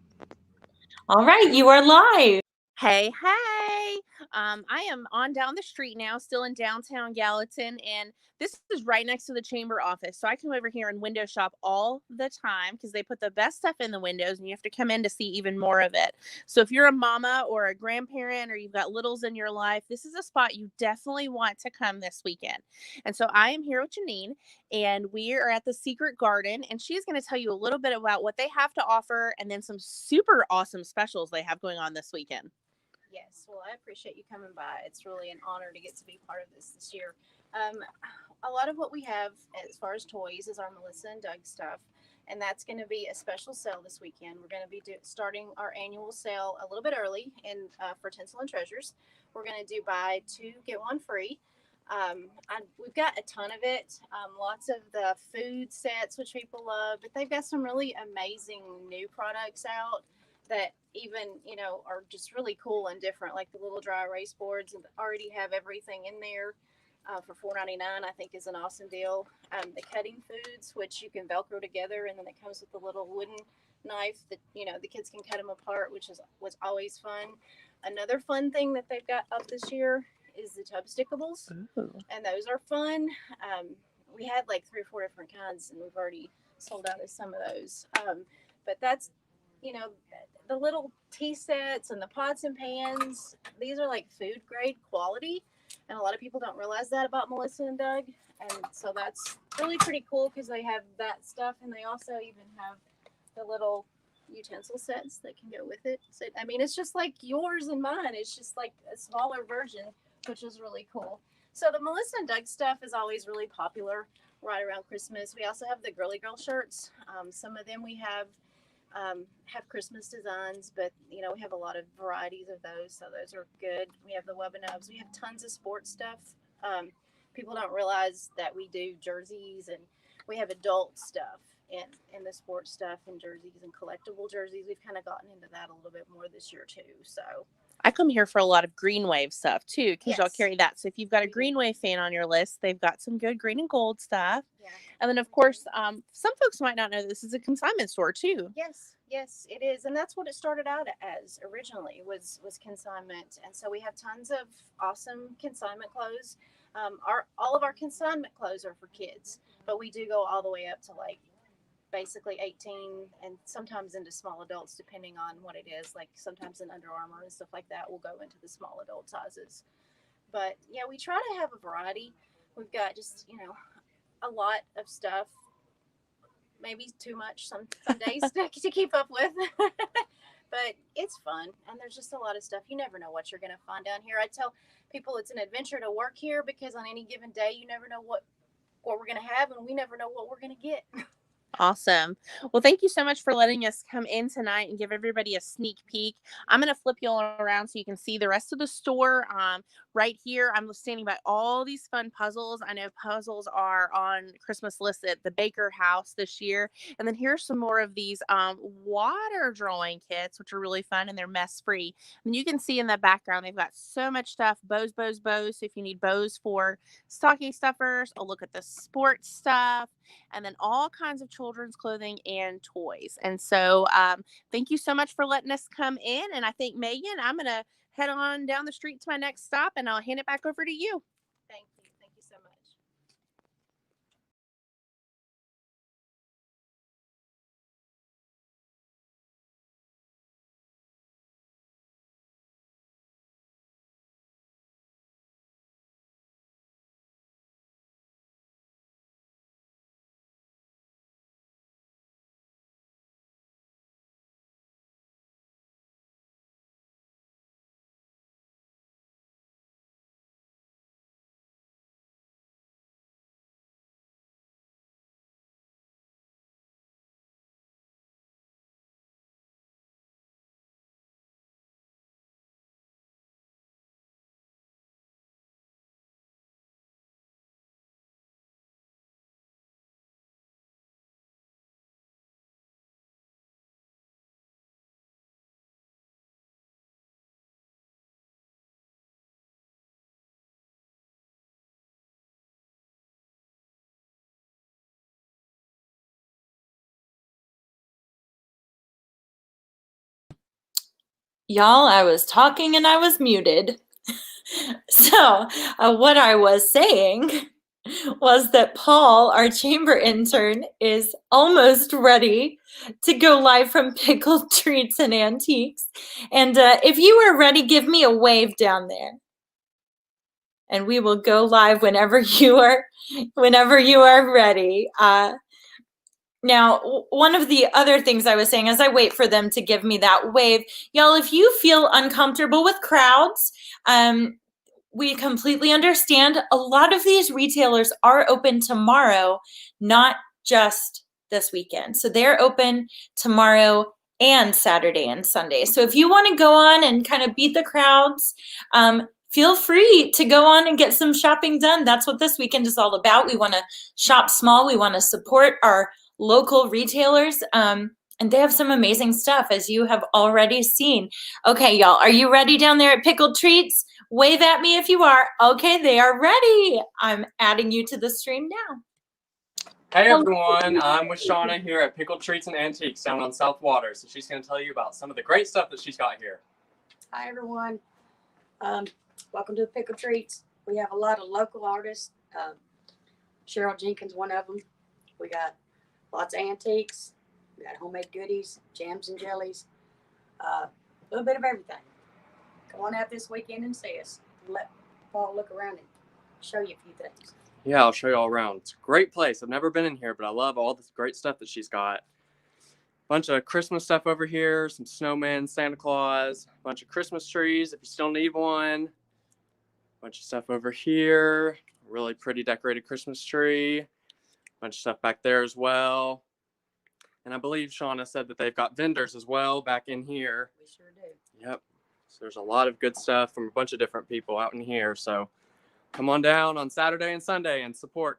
All right, you are live.
Hey, hey. I am on down the street now, still in downtown Gallatin, and this is right next to the chamber office. So I come over here and window shop all the time because they put the best stuff in the windows, and you have to come in to see even more of it. So if you're a mama or a grandparent or you've got littles in your life, this is a spot you definitely want to come this weekend. And so I am here with Janine, and we are at the Secret Garden, and she's going to tell you a little bit about what they have to offer and then some super awesome specials they have going on this weekend.
Yes, well, I appreciate you coming by. It's really an honor to get to be part of this year. A lot of what we have as far as toys is our Melissa and Doug stuff, and that's going to be a special sale this weekend. We're going to be starting our annual sale a little bit early for Tinsel and Treasures. We're going to do buy two, get one free. We've got a ton of it, lots of the food sets, which people love, but they've got some really amazing new products out that even, are just really cool and different, like the little dry erase boards and already have everything in there. for $4.99, I think is an awesome deal. The cutting foods, which you can Velcro together, and then it comes with a little wooden knife that the kids can cut them apart, which was always fun. Another fun thing that they've got up this year is the tub stickables, and those are fun. We had like 3 or 4 different kinds, and we've already sold out of some of those. But that's the little tea sets and the pots and pans. These are like food grade quality. And a lot of people don't realize that about Melissa and Doug. And so that's really pretty cool because they have that stuff. And they also even have the little utensil sets that can go with it. So, I mean, it's just like yours and mine. It's just like a smaller version, which is really cool. So the Melissa and Doug stuff is always really popular right around Christmas. We also have the Girly Girl shirts. Some of them we have Christmas designs, but we have a lot of varieties of those, so those are good. We have the Webinubs. We have tons of sports stuff. People don't realize that we do jerseys, and we have adult stuff and the sports stuff and jerseys and collectible jerseys. We've kind of gotten into that a little bit more this year too. So
I come here for a lot of Green Wave stuff too, because y'all
Yes.
carry that. So if you've got a Green Wave fan on your list, they've got some good green and gold stuff.
yeah.
And then of course, some folks might not know this is a consignment store too.
Yes, it is, and that's what it started out as originally was consignment. And so we have tons of awesome consignment clothes. All of our consignment clothes are for kids, but we do go all the way up to like basically 18 and sometimes into small adults depending on what it is. Like sometimes in Under Armour and stuff like that will go into the small adult sizes. But yeah, we try to have a variety. We've got just a lot of stuff. Maybe too much some days to keep up with. But it's fun, and there's just a lot of stuff. You never know what you're going to find down here. I tell people it's an adventure to work here because on any given day you never know what we're going to have, and we never know what we're going to get.
Awesome. Well, thank you so much for letting us come in tonight and give everybody a sneak peek. I'm going to flip you all around so you can see the rest of the store. Right here, I'm standing by all these fun puzzles. I know puzzles are on Christmas list at the Baker House this year. And then here's some more of these water drawing kits, which are really fun and they're mess free. And you can see in the background, they've got so much stuff, bows. So if you need bows for stocking stuffers, a look at the sports stuff, and then all kinds of children's clothing and toys. And so thank you so much for letting us come in. And I think, Megan, I'm going to head on down the street to my next stop, and I'll hand it back over to you.
Thank you so much.
Y'all, I was talking and I was muted. So what I was saying was that Paul, our chamber intern, is almost ready to go live from Pickled Treats and Antiques. And if you are ready, give me a wave down there. And we will go live whenever you are ready. Now, one of the other things I was saying as I wait for them to give me that wave, y'all, if you feel uncomfortable with crowds, we completely understand. A lot of these retailers are open tomorrow, not just this weekend. So they're open tomorrow and Saturday and Sunday. So if you want to go on and kind of beat the crowds, feel free to go on and get some shopping done. That's what this weekend is all about. We want to shop small. We want to support our local retailers. And they have some amazing stuff, as you have already seen. Okay, y'all, are you ready down there at Pickled Treats? Wave at me if you are. Okay, they are ready. I'm adding you to the stream now.
Hey everyone, I'm with Shauna here at Pickle Treats and Antiques down on South Water. So she's going to tell you about some of the great stuff that she's got here.
Hi everyone. Welcome to the Pickle Treats. We have a lot of local artists. Cheryl Jenkins, one of them. We got lots of antiques. We got homemade goodies, jams and jellies, a little bit of everything. Come on out this weekend and see us. Let Paul look around and show you a few things.
Yeah, I'll show you all around. It's a great place. I've never been in here, but I love all this great stuff that she's got. Bunch of Christmas stuff over here, some snowmen, Santa Claus, a bunch of Christmas trees if you still need one. Bunch of stuff over here, really pretty decorated Christmas tree. Bunch of stuff back there as well. And I believe Shauna said that they've got vendors as well back in here.
We sure do.
Yep. So there's a lot of good stuff from a bunch of different people out in here. So come on down on Saturday and Sunday and support.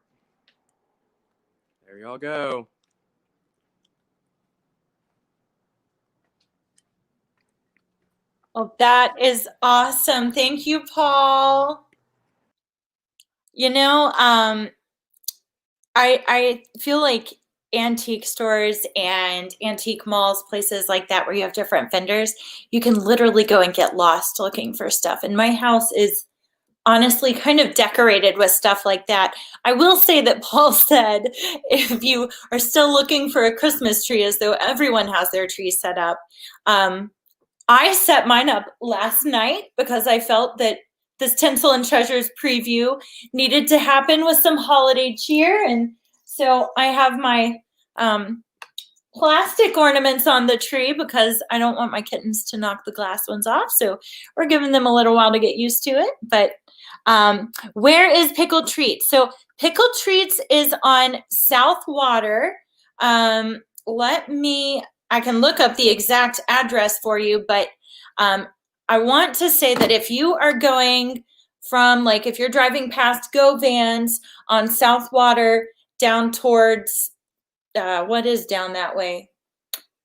There y'all go.
Oh, that is awesome. Thank you, Paul. You know, I feel like antique stores and antique malls, places like that where you have different vendors, you can literally go and get lost looking for stuff. And my house is honestly kind of decorated with stuff like that. I will say that Paul said if you are still looking for a Christmas tree, as though everyone has their tree set up, I set mine up last night because I felt that this Tinsel and Treasures preview needed to happen with some holiday cheer. And so I have my plastic ornaments on the tree because I don't want my kittens to knock the glass ones off. So we're giving them a little while to get used to it. But where is Pickle Treats? So Pickle Treats is on South Water. I can look up the exact address for you, but I want to say that if you are going from, like, if you're driving past Go Vans on South Water down towards, what is down that way?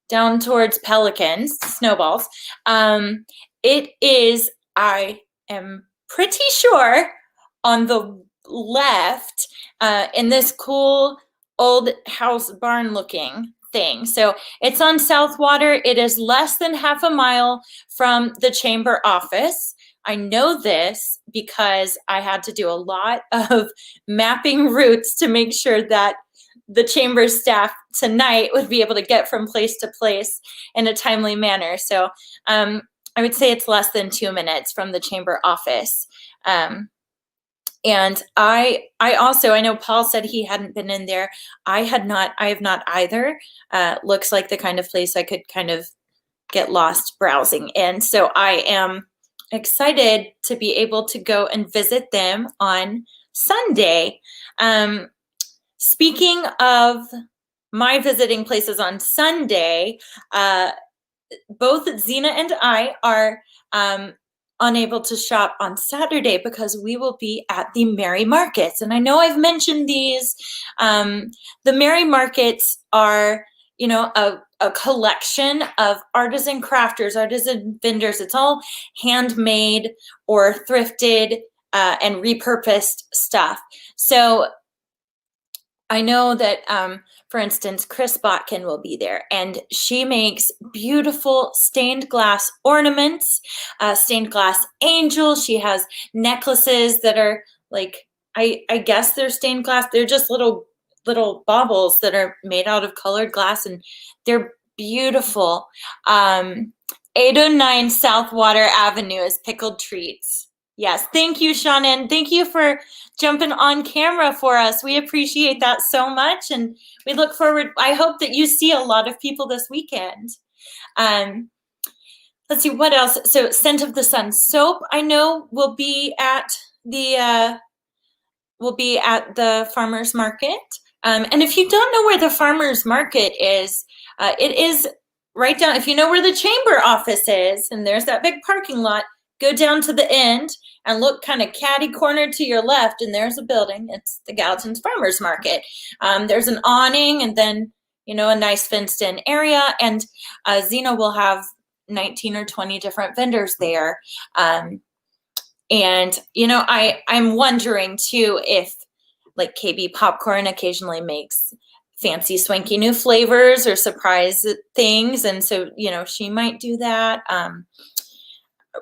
Down towards Pelicans, Snowballs. It is, I am pretty sure, on the left in this cool old house barn looking thing. So it's on South Water. It is less than half a mile from the chamber office. I know this because I had to do a lot of mapping routes to make sure that the chamber staff tonight would be able to get from place to place in a timely manner. So I would say it's less than 2 minutes from the chamber office. And I know Paul said he hadn't been in there. I have not either. Looks like the kind of place I could kind of get lost browsing in. So I am excited to be able to go and visit them on Sunday. Speaking of my visiting places on Sunday, both Zena and I are unable to shop on Saturday because we will be at the Merry Markets. And I know I've mentioned these. The Merry Markets are, you know, a collection of artisan crafters, artisan vendors. It's all handmade or thrifted and repurposed stuff. So I know that, for instance, Chris Botkin will be there, and she makes beautiful stained glass ornaments, stained glass angels. She has necklaces that are like, I guess they're stained glass. They're just little baubles that are made out of colored glass, and they're beautiful. 809 South Water Avenue is Pickled Treats. Yes, thank you, Shannon. Thank you for jumping on camera for us. We appreciate that so much, and we look forward. I hope that you see a lot of people this weekend. Let's see what else. So, Scent of the Sun soap, I know, will be at the farmers market. And if you don't know where the farmers market is, it is right down. If you know where the chamber office is, and there's that big parking lot. Go down to the end and look kind of catty corner to your left, and there's a building. It's the Gallatin's Farmers Market. There's an awning, and then, you know, a nice fenced-in area. And Zena will have 19 or 20 different vendors there. And, you know, I'm wondering too if like KB Popcorn occasionally makes fancy swanky new flavors or surprise things. And so, you know, she might do that.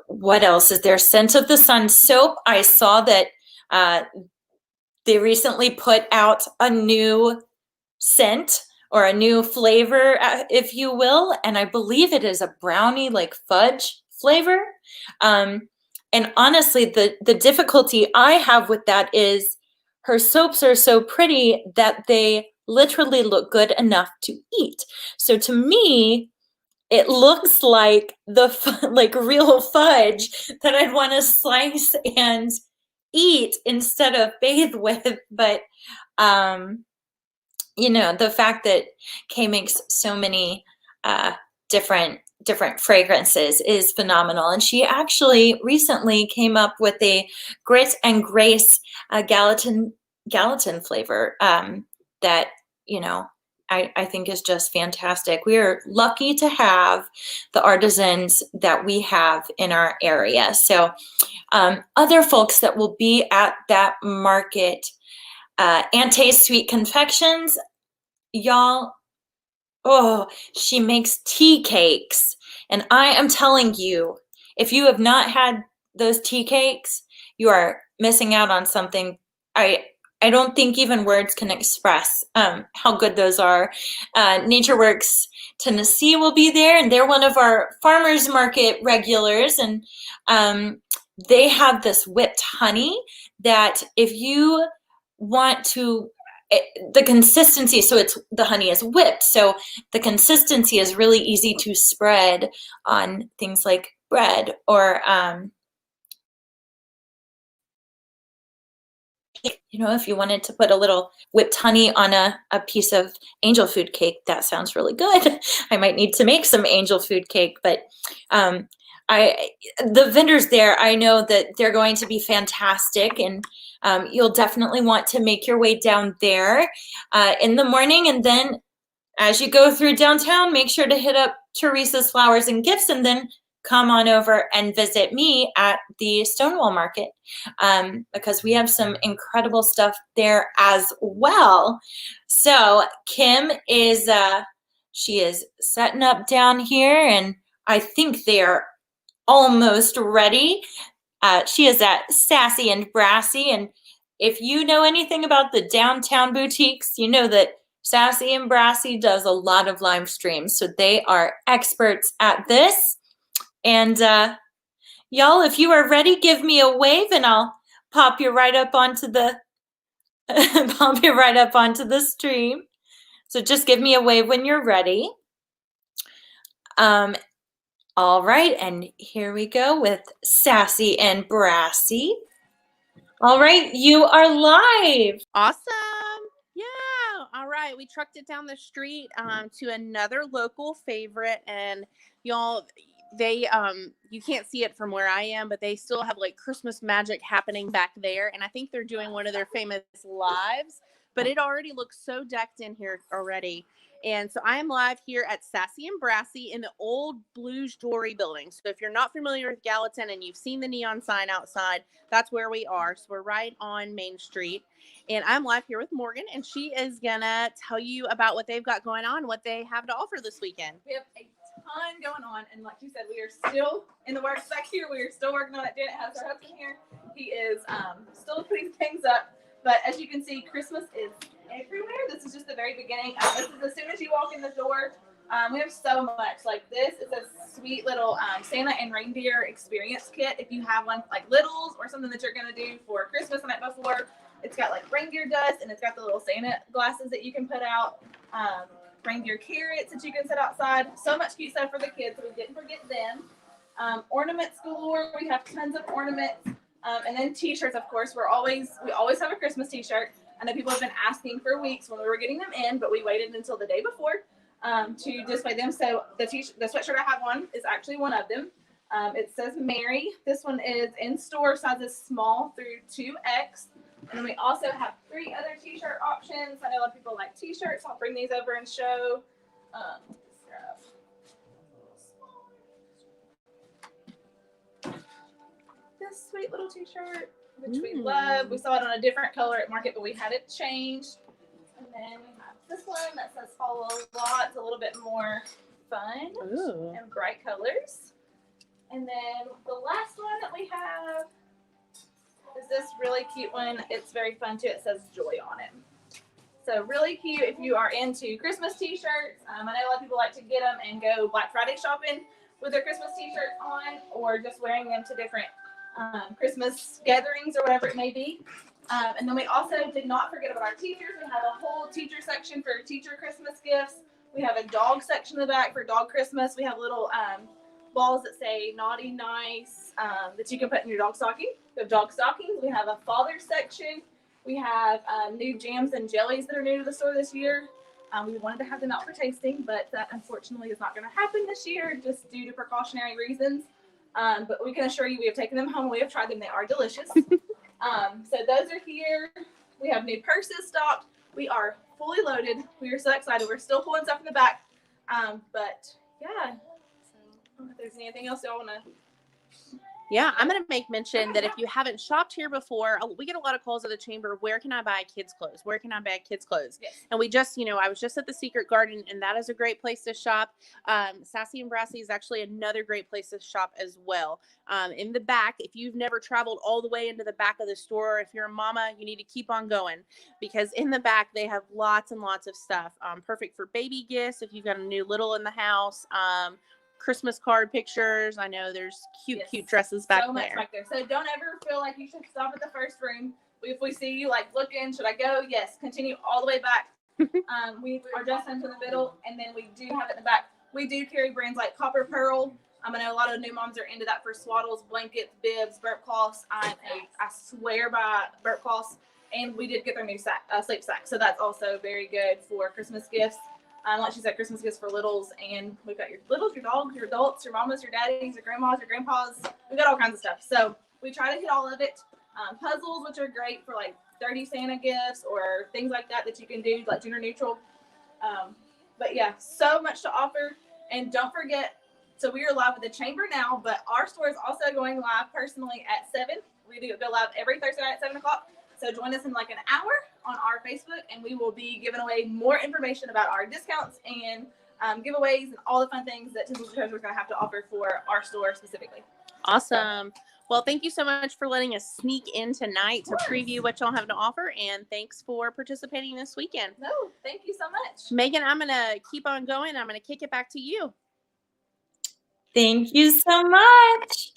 What else is there? Scent of the Sun soap. I saw that they recently put out a new scent or a new flavor, if you will, and I believe it is a brownie like fudge flavor. And honestly, the difficulty I have with that is her soaps are so pretty that they literally look good enough to eat. So to me, it looks like like real fudge that I'd want to slice and eat instead of bathe with. But you know, the fact that Kay makes so many different fragrances is phenomenal. And she actually recently came up with a Grit and Grace Gallatin flavor that, you know, I think is just fantastic. We are lucky to have the artisans that we have in our area. So other folks that will be at that market, Auntie's Sweet Confections, y'all, oh, she makes tea cakes. And I am telling you, if you have not had those tea cakes, you are missing out on something. I don't think even words can express how good those are. NatureWorks Tennessee will be there, and they're one of our farmers market regulars. And they have this whipped honey that if you want to, the consistency, so it's the honey is whipped, so the consistency is really easy to spread on things like bread or you know, if you wanted to put a little whipped honey on a piece of angel food cake, that sounds really good. I might need to make some angel food cake, but the vendors there, I know that they're going to be fantastic, and you'll definitely want to make your way down there in the morning. And then as you go through downtown, make sure to hit up Teresa's Flowers and Gifts, and then come on over and visit me at the Stonewall Market because we have some incredible stuff there as well. So Kim is, she is setting up down here, and I think they are almost ready. She is at Sassy and Brassy, and if you know anything about the downtown boutiques, you know that Sassy and Brassy does a lot of live streams, so they are experts at this. And y'all, if you are ready, give me a wave, and I'll pop you right up onto the pop you right up onto the stream. So just give me a wave when you're ready. All right, and here we go with Sassy and Brassy. All right, you are live.
Awesome. Yeah. All right. We trucked it down the street to another local favorite, and y'all, they you can't see it from where I am, but they still have like Christmas magic happening back there, and I think they're doing one of their famous lives, but it already looks so decked in here already. And so I am live here at Sassy and Brassy in the old Blues Jewelry building. So if you're not familiar with Gallatin and you've seen the neon sign outside, that's where we are. So we're right on Main Street. And I'm live here with Morgan, and she is going to tell you about what they've got going on, what they have to offer this weekend.
We have a ton going on. And like you said, we are still in the works back here. We are still working on it. Janet has her husband here. He is still putting things up. But as you can see, Christmas is everywhere. This is just the very beginning. This is as soon as you walk in the door. We have so much. Like this is a sweet little Santa and reindeer experience kit. If you have one like littles or something that you're going to do for Christmas the night before, it's got like reindeer dust, and it's got the little Santa glasses that you can put out, reindeer carrots that you can set outside. So much cute stuff for the kids, so we didn't forget them. Ornaments galore. We have tons of ornaments. And then t-shirts, of course. We always have a Christmas t-shirt. I know people have been asking for weeks when we were getting them in, but we waited until the day before to display them. So the sweatshirt I have on is actually one of them. It says Mary. This one is in store sizes small through 2X. And then we also have 3 other t-shirt options. I know a lot of people like t-shirts. I'll bring these over and show. this sweet little t-shirt, which we love. We saw it on a different color at Market, but we had it changed. And then we have this one that says follow a lot. It's a little bit more fun and bright colors. And then the last one that we have is this really cute one. It's very fun too. It says joy on it. So really cute if you are into Christmas t-shirts. I know a lot of people like to get them and go Black Friday shopping with their Christmas t-shirt on, or just wearing them to different Christmas gatherings or whatever it may be. And then we also did not forget about our teachers. We have a whole teacher section for teacher Christmas gifts. We have a dog section in the back for dog Christmas. We have little balls that say naughty, nice, that you can put in your dog stocking. We have dog stockings. We have a father section. We have new jams and jellies that are new to the store this year. We wanted to have them out for tasting, but that unfortunately is not going to happen this year just due to precautionary reasons. But we can assure you we have taken them home. We have tried them. They are delicious. So those are here. We have new purses stocked. We are fully loaded. We are so excited. We're still pulling stuff in the back. But yeah, so I don't know if there's anything else y'all want to.
Yeah, I'm going to make mention that if you haven't shopped here before, we get a lot of calls at the chamber. Where can I buy kids' clothes? Where can I buy kids' clothes?
Yes.
And we just, I was just at the Secret Garden, and that is a great place to shop. Sassy and Brassy is actually another great place to shop as well. In the back, if you've never traveled all the way into the back of the store, if you're a mama, you need to keep on going, because in the back, they have lots and lots of stuff. Perfect for baby gifts if you've got a new little in the house. Christmas card pictures. I know there's cute dresses back
so much
there.
back there. So don't ever feel like you should stop at the first room. If we see you like looking, should I go? Yes, continue all the way back. We are just into the middle, and then we do have it in the back. We do carry brands like Copper Pearl. I know a lot of new moms are into that for swaddles, blankets, bibs, burp cloths. I swear by burp cloths. And we did get their new sleep sack. So that's also very good for Christmas gifts. Like she said, Christmas gifts for littles, and we've got your littles, your dogs, your adults, your mamas, your daddies, your grandmas, your grandpas. We've got all kinds of stuff. So we try to hit all of it. Puzzles, which are great for like 30 Santa gifts or things like that you can do, like gender neutral. But yeah, so much to offer. And don't forget, so we are live with the chamber now, but our store is also going live personally at 7. We do go live every Thursday night at 7 o'clock. So join us in like an hour on our Facebook, and we will be giving away more information about our discounts and giveaways and all the fun things that Tinsel Treasures is going to have to offer for our store specifically.
Awesome. Well, thank you so much for letting us sneak in tonight to preview what y'all have to offer, and thanks for participating this weekend.
No, thank you so much.
Megan, I'm going to keep on going. I'm going to kick it back to you.
Thank you so much.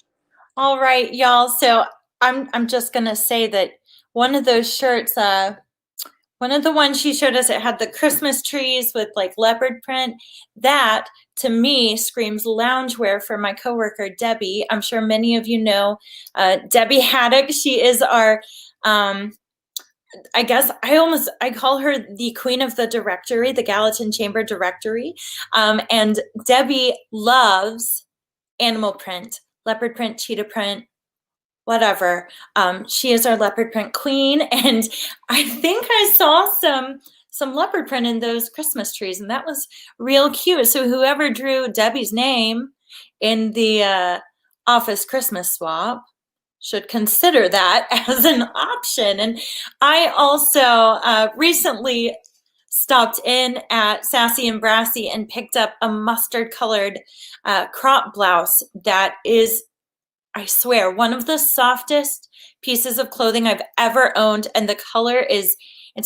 All right, y'all. So I'm just going to say that one of those shirts, one of the ones she showed us, it had the Christmas trees with like leopard print. That to me screams loungewear for my coworker, Debbie. I'm sure many of you know Debbie Haddock. She is our, I guess I call her the queen of the directory, the Gallatin Chamber directory. And Debbie loves animal print, leopard print, cheetah print, whatever. She is our leopard print queen, and I think I saw some leopard print in those Christmas trees, and that was real cute. So whoever drew Debbie's name in the office Christmas swap should consider that as an option. And I also recently stopped in at Sassy and Brassy and picked up a mustard colored crop blouse that is, I swear, one of the softest pieces of clothing I've ever owned. And the color it's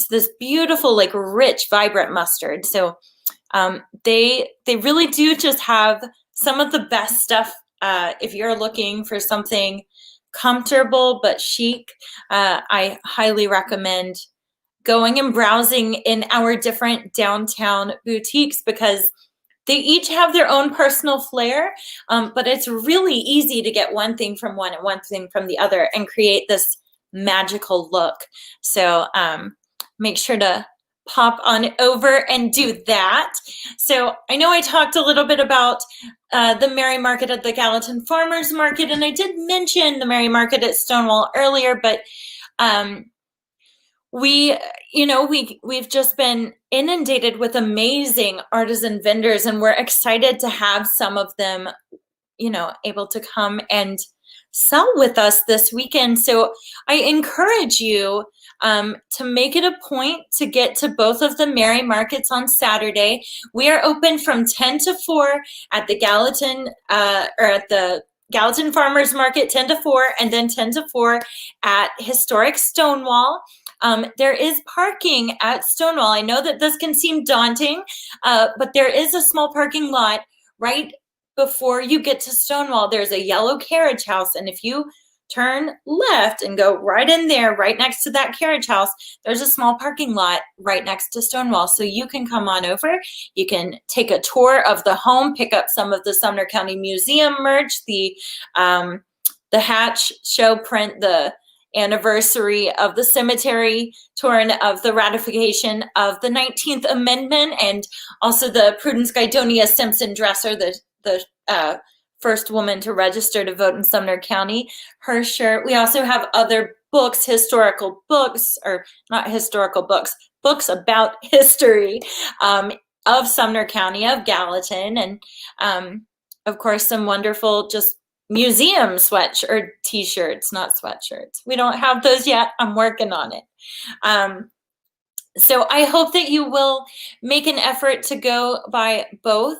this beautiful, like rich, vibrant mustard. So they really do just have some of the best stuff if you're looking for something comfortable but chic. I highly recommend going and browsing in our different downtown boutiques, because they each have their own personal flair, but it's really easy to get one thing from one and one thing from the other and create this magical look. So make sure to pop on over and do that. So I know I talked a little bit about the Merry Market at the Gallatin Farmers Market, and I did mention the Merry Market at Stonewall earlier, but we've just been inundated with amazing artisan vendors, and we're excited to have some of them, able to come and sell with us this weekend. So I encourage you to make it a point to get to both of the Merry Markets on Saturday. We are open from 10 to 4 at the Gallatin or at the Gallatin Farmers Market, 10 to 4, and then 10 to 4 at Historic Stonewall. There is parking at Stonewall. I know that this can seem daunting, but there is a small parking lot right before you get to Stonewall. There's a yellow carriage house, and if you turn left and go right in there, right next to that carriage house, there's a small parking lot right next to Stonewall. So you can come on over. You can take a tour of the home, pick up some of the Sumner County Museum merch, the Hatch show print, the anniversary of the cemetery torn of the ratification of the 19th Amendment, and also the Prudence Guidonia Simpson dresser, the first woman to register to vote in Sumner County, her shirt. We also have other books, historical books, or not historical books, books about history of Sumner County, of Gallatin, and of course some wonderful just museum t-shirts, not sweatshirts. We don't have those yet. I'm working on it. So I hope that you will make an effort to go by both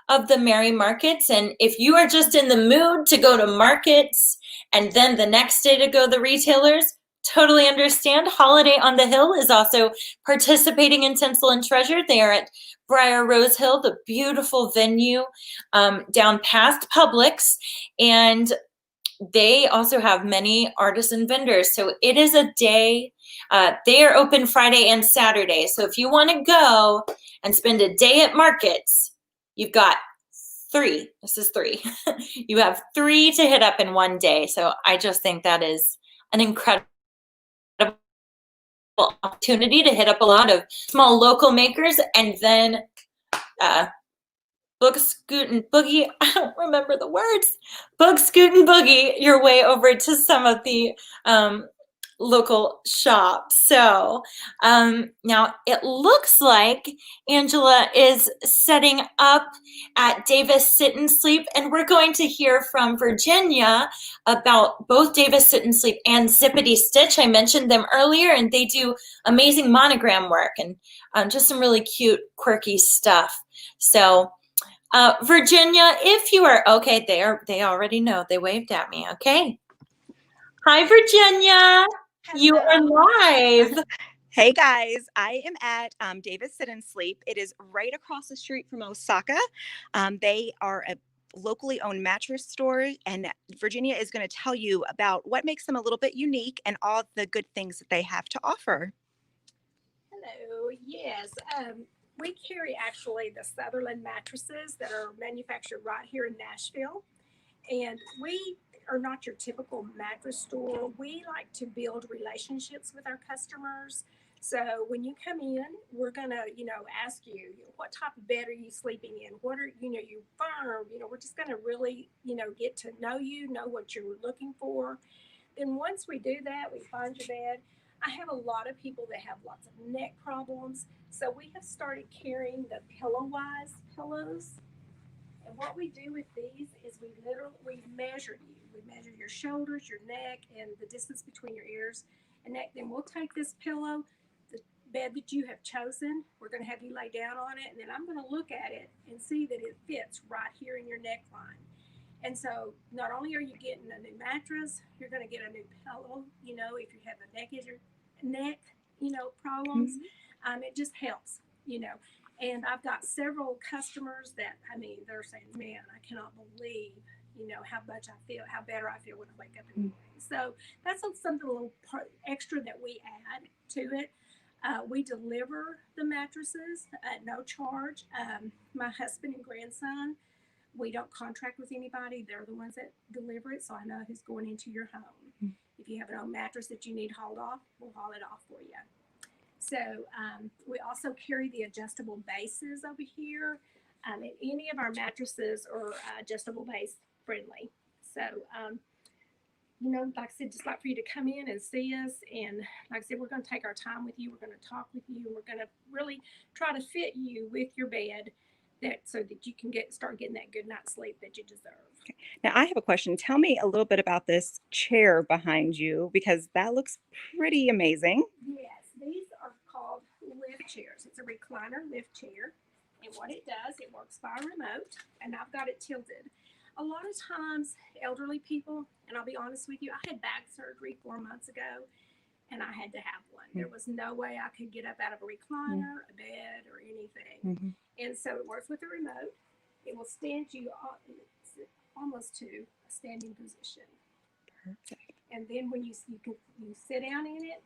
of the Merry Markets. And if you are just in the mood to go to markets and then the next day to go to the retailers, totally understand. Holiday on the Hill is also participating in Tinsel and Treasure. They are at Briar Rose Hill, the beautiful venue down past Publix. And they also have many artisan vendors. So it is a day, they are open Friday and Saturday. So if you want to go and spend a day at markets, you've got 3. This is 3. You have 3 to hit up in one day. So I just think that is an incredible opportunity to hit up a lot of small local makers, and then book, scoot, and boogie. I don't remember the words. Book, scoot, and boogie your way over to some of the local shops. So now it looks like Angela is setting up at Davis Sit and Sleep, and we're going to hear from Virginia about both Davis Sit and Sleep and Zippity Stitch. I mentioned them earlier, and they do amazing monogram work and just some really cute, quirky stuff. So Virginia, if you are okay, they already know. They waved at me. Okay. Hi, Virginia. You are live.
Hey guys, I am at Davis Sit and Sleep. It is right across the street from Osaka. They are a locally owned mattress store, and Virginia is going to tell you about what makes them a little bit unique and all the good things that they have to offer.
Hello, yes. We carry actually the Sutherland mattresses that are manufactured right here in Nashville. And we are not your typical mattress store. We like to build relationships with our customers. So when you come in, we're gonna, ask you, what type of bed are you sleeping in? What are, you firm? We're just gonna really, get to know you, know what you're looking for. Then once we do that, we find your bed. I have a lot of people that have lots of neck problems. So we have started carrying the PillowWise pillows. And what we do with these is we measure you. We measure your shoulders, your neck, and the distance between your ears and neck. Then we'll take this pillow, the bed that you have chosen, we're going to have you lay down on it, and then I'm going to look at it and see that it fits right here in your neckline. And so not only are you getting a new mattress, you're going to get a new pillow. If you have a neck problems, it just helps, And I've got several customers that, they're saying, man, I cannot believe, how much I feel, how better I feel when I wake up in the morning. So that's something a little extra that we add to it. We deliver the mattresses at no charge. My husband and grandson, we don't contract with anybody. They're the ones that deliver it, so I know who's going into your home. If you have an old mattress that you need hauled off, we'll haul it off for you. So we also carry the adjustable bases over here. And any of our mattresses are adjustable base friendly. So, like I said, just like for you to come in and see us. And like I said, we're going to take our time with you. We're going to talk with you. We're going to really try to fit you with your bed that so that you can start getting that good night's sleep that you deserve.
Now, I have a question. Tell me a little bit about this chair behind you because that looks pretty amazing.
Yes, these are called lift chairs. It's a recliner lift chair. And what it does, it works by remote, and I've got it tilted. A lot of times, elderly people, and I'll be honest with you, I had back surgery 4 months ago, and I had to have one. There was no way I could get up out of a recliner, a bed, or anything. And so it works with the remote. It will stand you almost to a standing position.
Perfect.
And then when you sit down in it,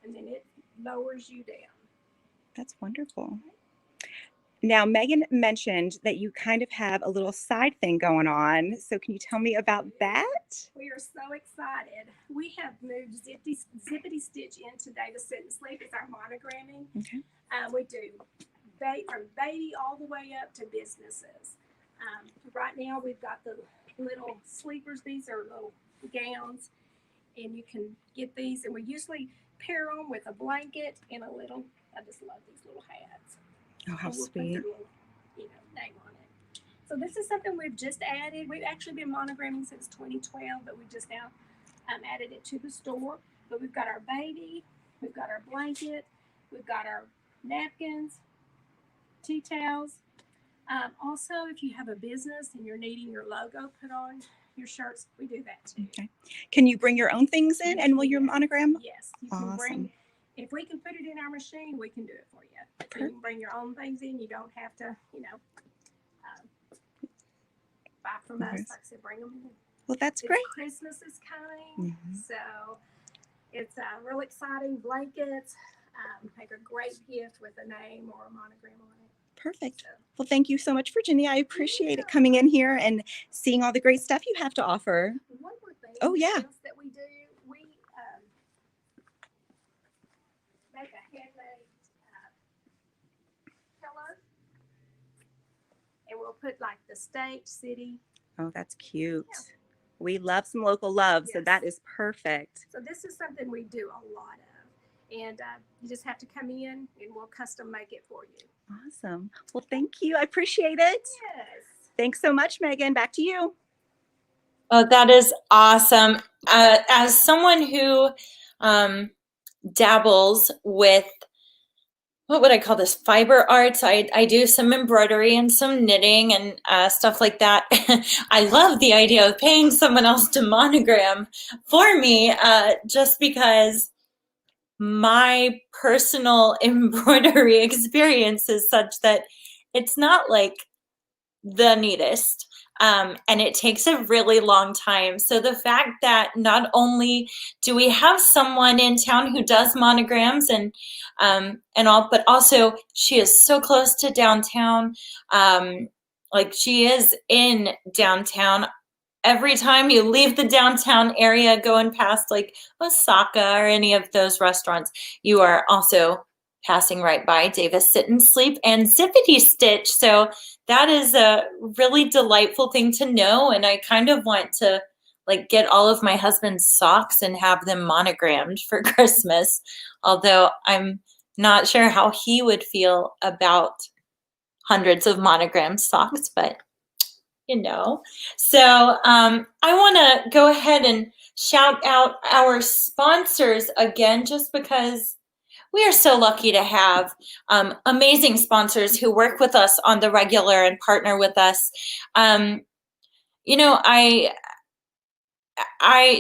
and then it lowers you down.
That's wonderful. Now, Megan mentioned that you kind of have a little side thing going on. So can you tell me about that?
We are so excited. We have moved Zippity Stitch into Davis Sit and Sleep. It's our monogramming.
Okay.
We do from baby all the way up to businesses. Right now, we've got the little sleepers. These are little gowns, and you can get these. And we usually pair them with a blanket and a little. I just love these little hats.
Oh, how
And we'll put
sweet.
their little, name on it. So this is something we've just added. We've actually been monogramming since 2012, but we just now added it to the store. But we've got our baby, we've got our blanket, we've got our napkins, tea towels. Also, if you have a business and you're needing your logo put on your shirts, we do that too.
Okay. Can you bring your own things in and will your monogram?
Yes, you can bring. If we can put it in our machine, we can do it for you. If you can bring your own things in, you don't have to, buy from us. Like I said, bring them in.
Well, that's great.
Christmas is coming, so it's real exciting. Blankets make a great gift with a name or a monogram on it.
Perfect. Well, thank you so much, Virginia. I appreciate it coming in here and seeing all the great stuff you have to offer.
One more thing.
Oh, yeah.
That we do, we make a handmade pillow, and we'll put like the state, city.
Oh, that's cute. Yeah. We love some local love, so that is perfect.
So this is something we do a lot of, and you just have to come in, and we'll custom make it for you.
Awesome. Well, thank you. I appreciate it.
Yes.
Thanks so much, Megan. Back to you.
Oh, that is awesome. As someone who dabbles with, what would I call this, fiber arts, I do some embroidery and some knitting and stuff like that. I love the idea of paying someone else to monogram for me just because my personal embroidery experience is such that it's not like the neatest. And it takes a really long time. So the fact that not only do we have someone in town who does monograms and all, but also she is so close to downtown. Like she is in downtown. Every time you leave the downtown area going past like Osaka or any of those restaurants, you are also passing right by Davis Sit and Sleep and Zippity Stitch. So that is a really delightful thing to know. And I kind of want to like get all of my husband's socks and have them monogrammed for Christmas. Although I'm not sure how he would feel about hundreds of monogrammed socks, but So I want to go ahead and shout out our sponsors again, just because we are so lucky to have amazing sponsors who work with us on the regular and partner with us. I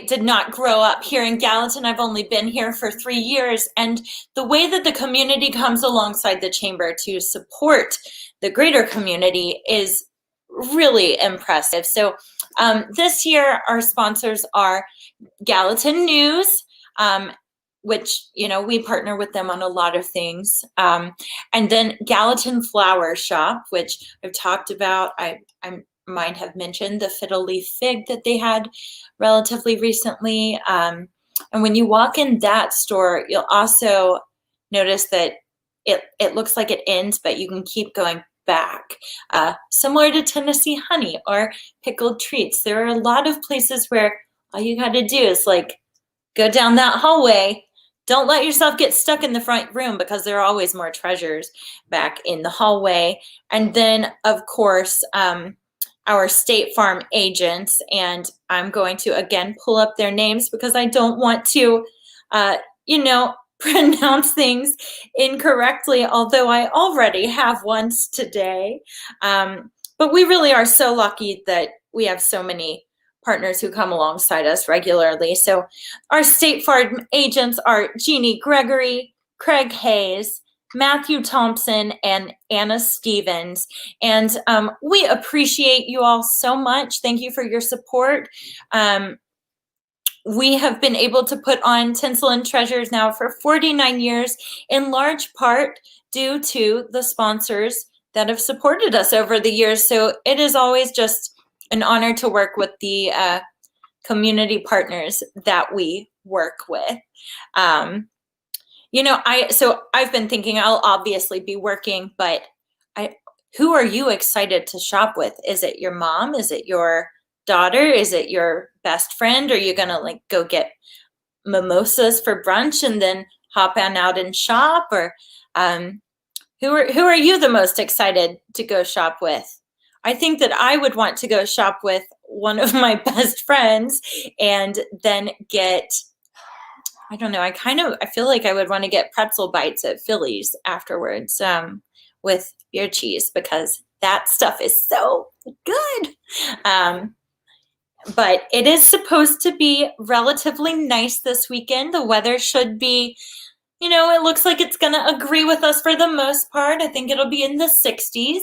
did not grow up here in Gallatin. I've only been here for 3 years. And the way that the community comes alongside the chamber to support the greater community is really impressive. So this year, our sponsors are Gallatin News, which, we partner with them on a lot of things. And then Gallatin Flower Shop, which I've talked about. I might have mentioned the fiddle leaf fig that they had relatively recently. And when you walk in that store, you'll also notice that it looks like it ends, but you can keep going back, similar to Tennessee Honey or Pickled Treats. There are a lot of places where all you got to do is like go down that hallway, don't let yourself get stuck in the front room because there are always more treasures back in the hallway. And then, of course, our State Farm agents, and I'm going to again pull up their names because I don't want to, pronounce things incorrectly, although I already have once today. But we really are so lucky that we have so many partners who come alongside us regularly. So our State Farm agents are Jeannie Gregory, Craig Hayes, Matthew Thompson, and Anna Stevens. And we appreciate you all so much. Thank you for your support. We have been able to put on Tinsel and Treasures now for 49 years, in large part due to the sponsors that have supported us over the years. So it is always just an honor to work with the community partners that we work with. I've been thinking I'll obviously be working, but who are you excited to shop with? Is it your mom? Is it your daughter? Is it your best friend? Are you gonna go get mimosas for brunch and then hop on out and shop? Or who are you the most excited to go shop with? I think that I would want to go shop with one of my best friends and then get, I don't know, I feel like I would want to get pretzel bites at Philly's afterwards with beer cheese because that stuff is so good. But it is supposed to be relatively nice this weekend. The weather should be, it looks like it's going to agree with us for the most part. I think it'll be in the 60s.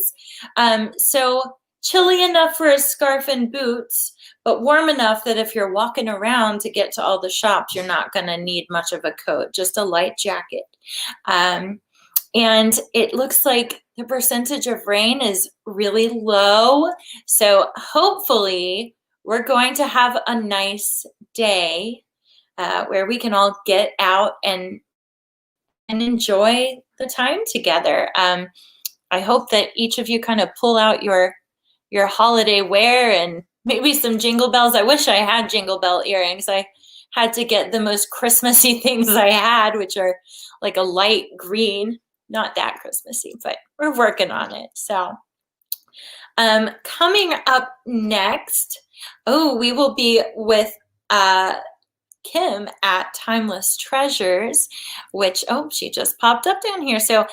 So chilly enough for a scarf and boots, but warm enough that if you're walking around to get to all the shops, you're not going to need much of a coat, just a light jacket. And it looks like the percentage of rain is really low. So hopefully we're going to have a nice day where we can all get out and enjoy the time together. I hope that each of you kind of pull out your holiday wear and maybe some jingle bells. I wish I had jingle bell earrings. I had to get the most Christmassy things I had, which are like a light green. Not that Christmassy, but we're working on it. So coming up next, we will be with Kim at Timeless Treasures, which, she just popped up down here. So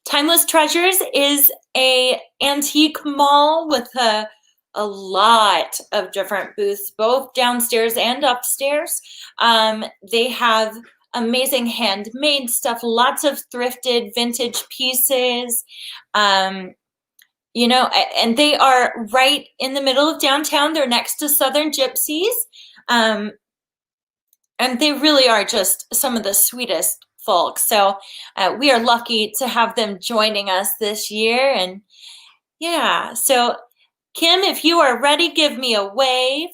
Timeless Treasures is a antique mall with a lot of different booths, both downstairs and upstairs. They have amazing handmade stuff, lots of thrifted vintage pieces. And they are right in the middle of downtown. They're next to Southern Gypsies. And they really are just some of the sweetest folks. So we are lucky to have them joining us this year. And yeah, so Kim, if you are ready, give me a wave.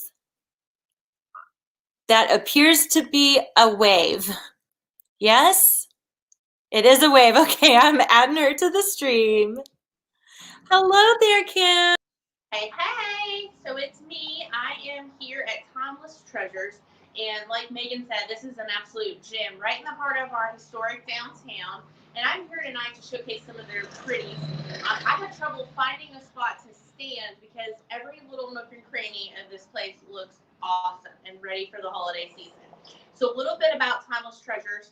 That appears to be a wave. Yes, it is a wave. Okay, I'm adding her to the stream. Hello there, Kim.
Hey, so it's me. I am here at Timeless Treasures, and like Megan said, this is an absolute gem right in the heart of our historic downtown, and I'm here tonight to showcase some of their pretties. I had trouble finding a spot to stand because every little nook and cranny of this place looks awesome and ready for the holiday season. So a little bit about Timeless Treasures,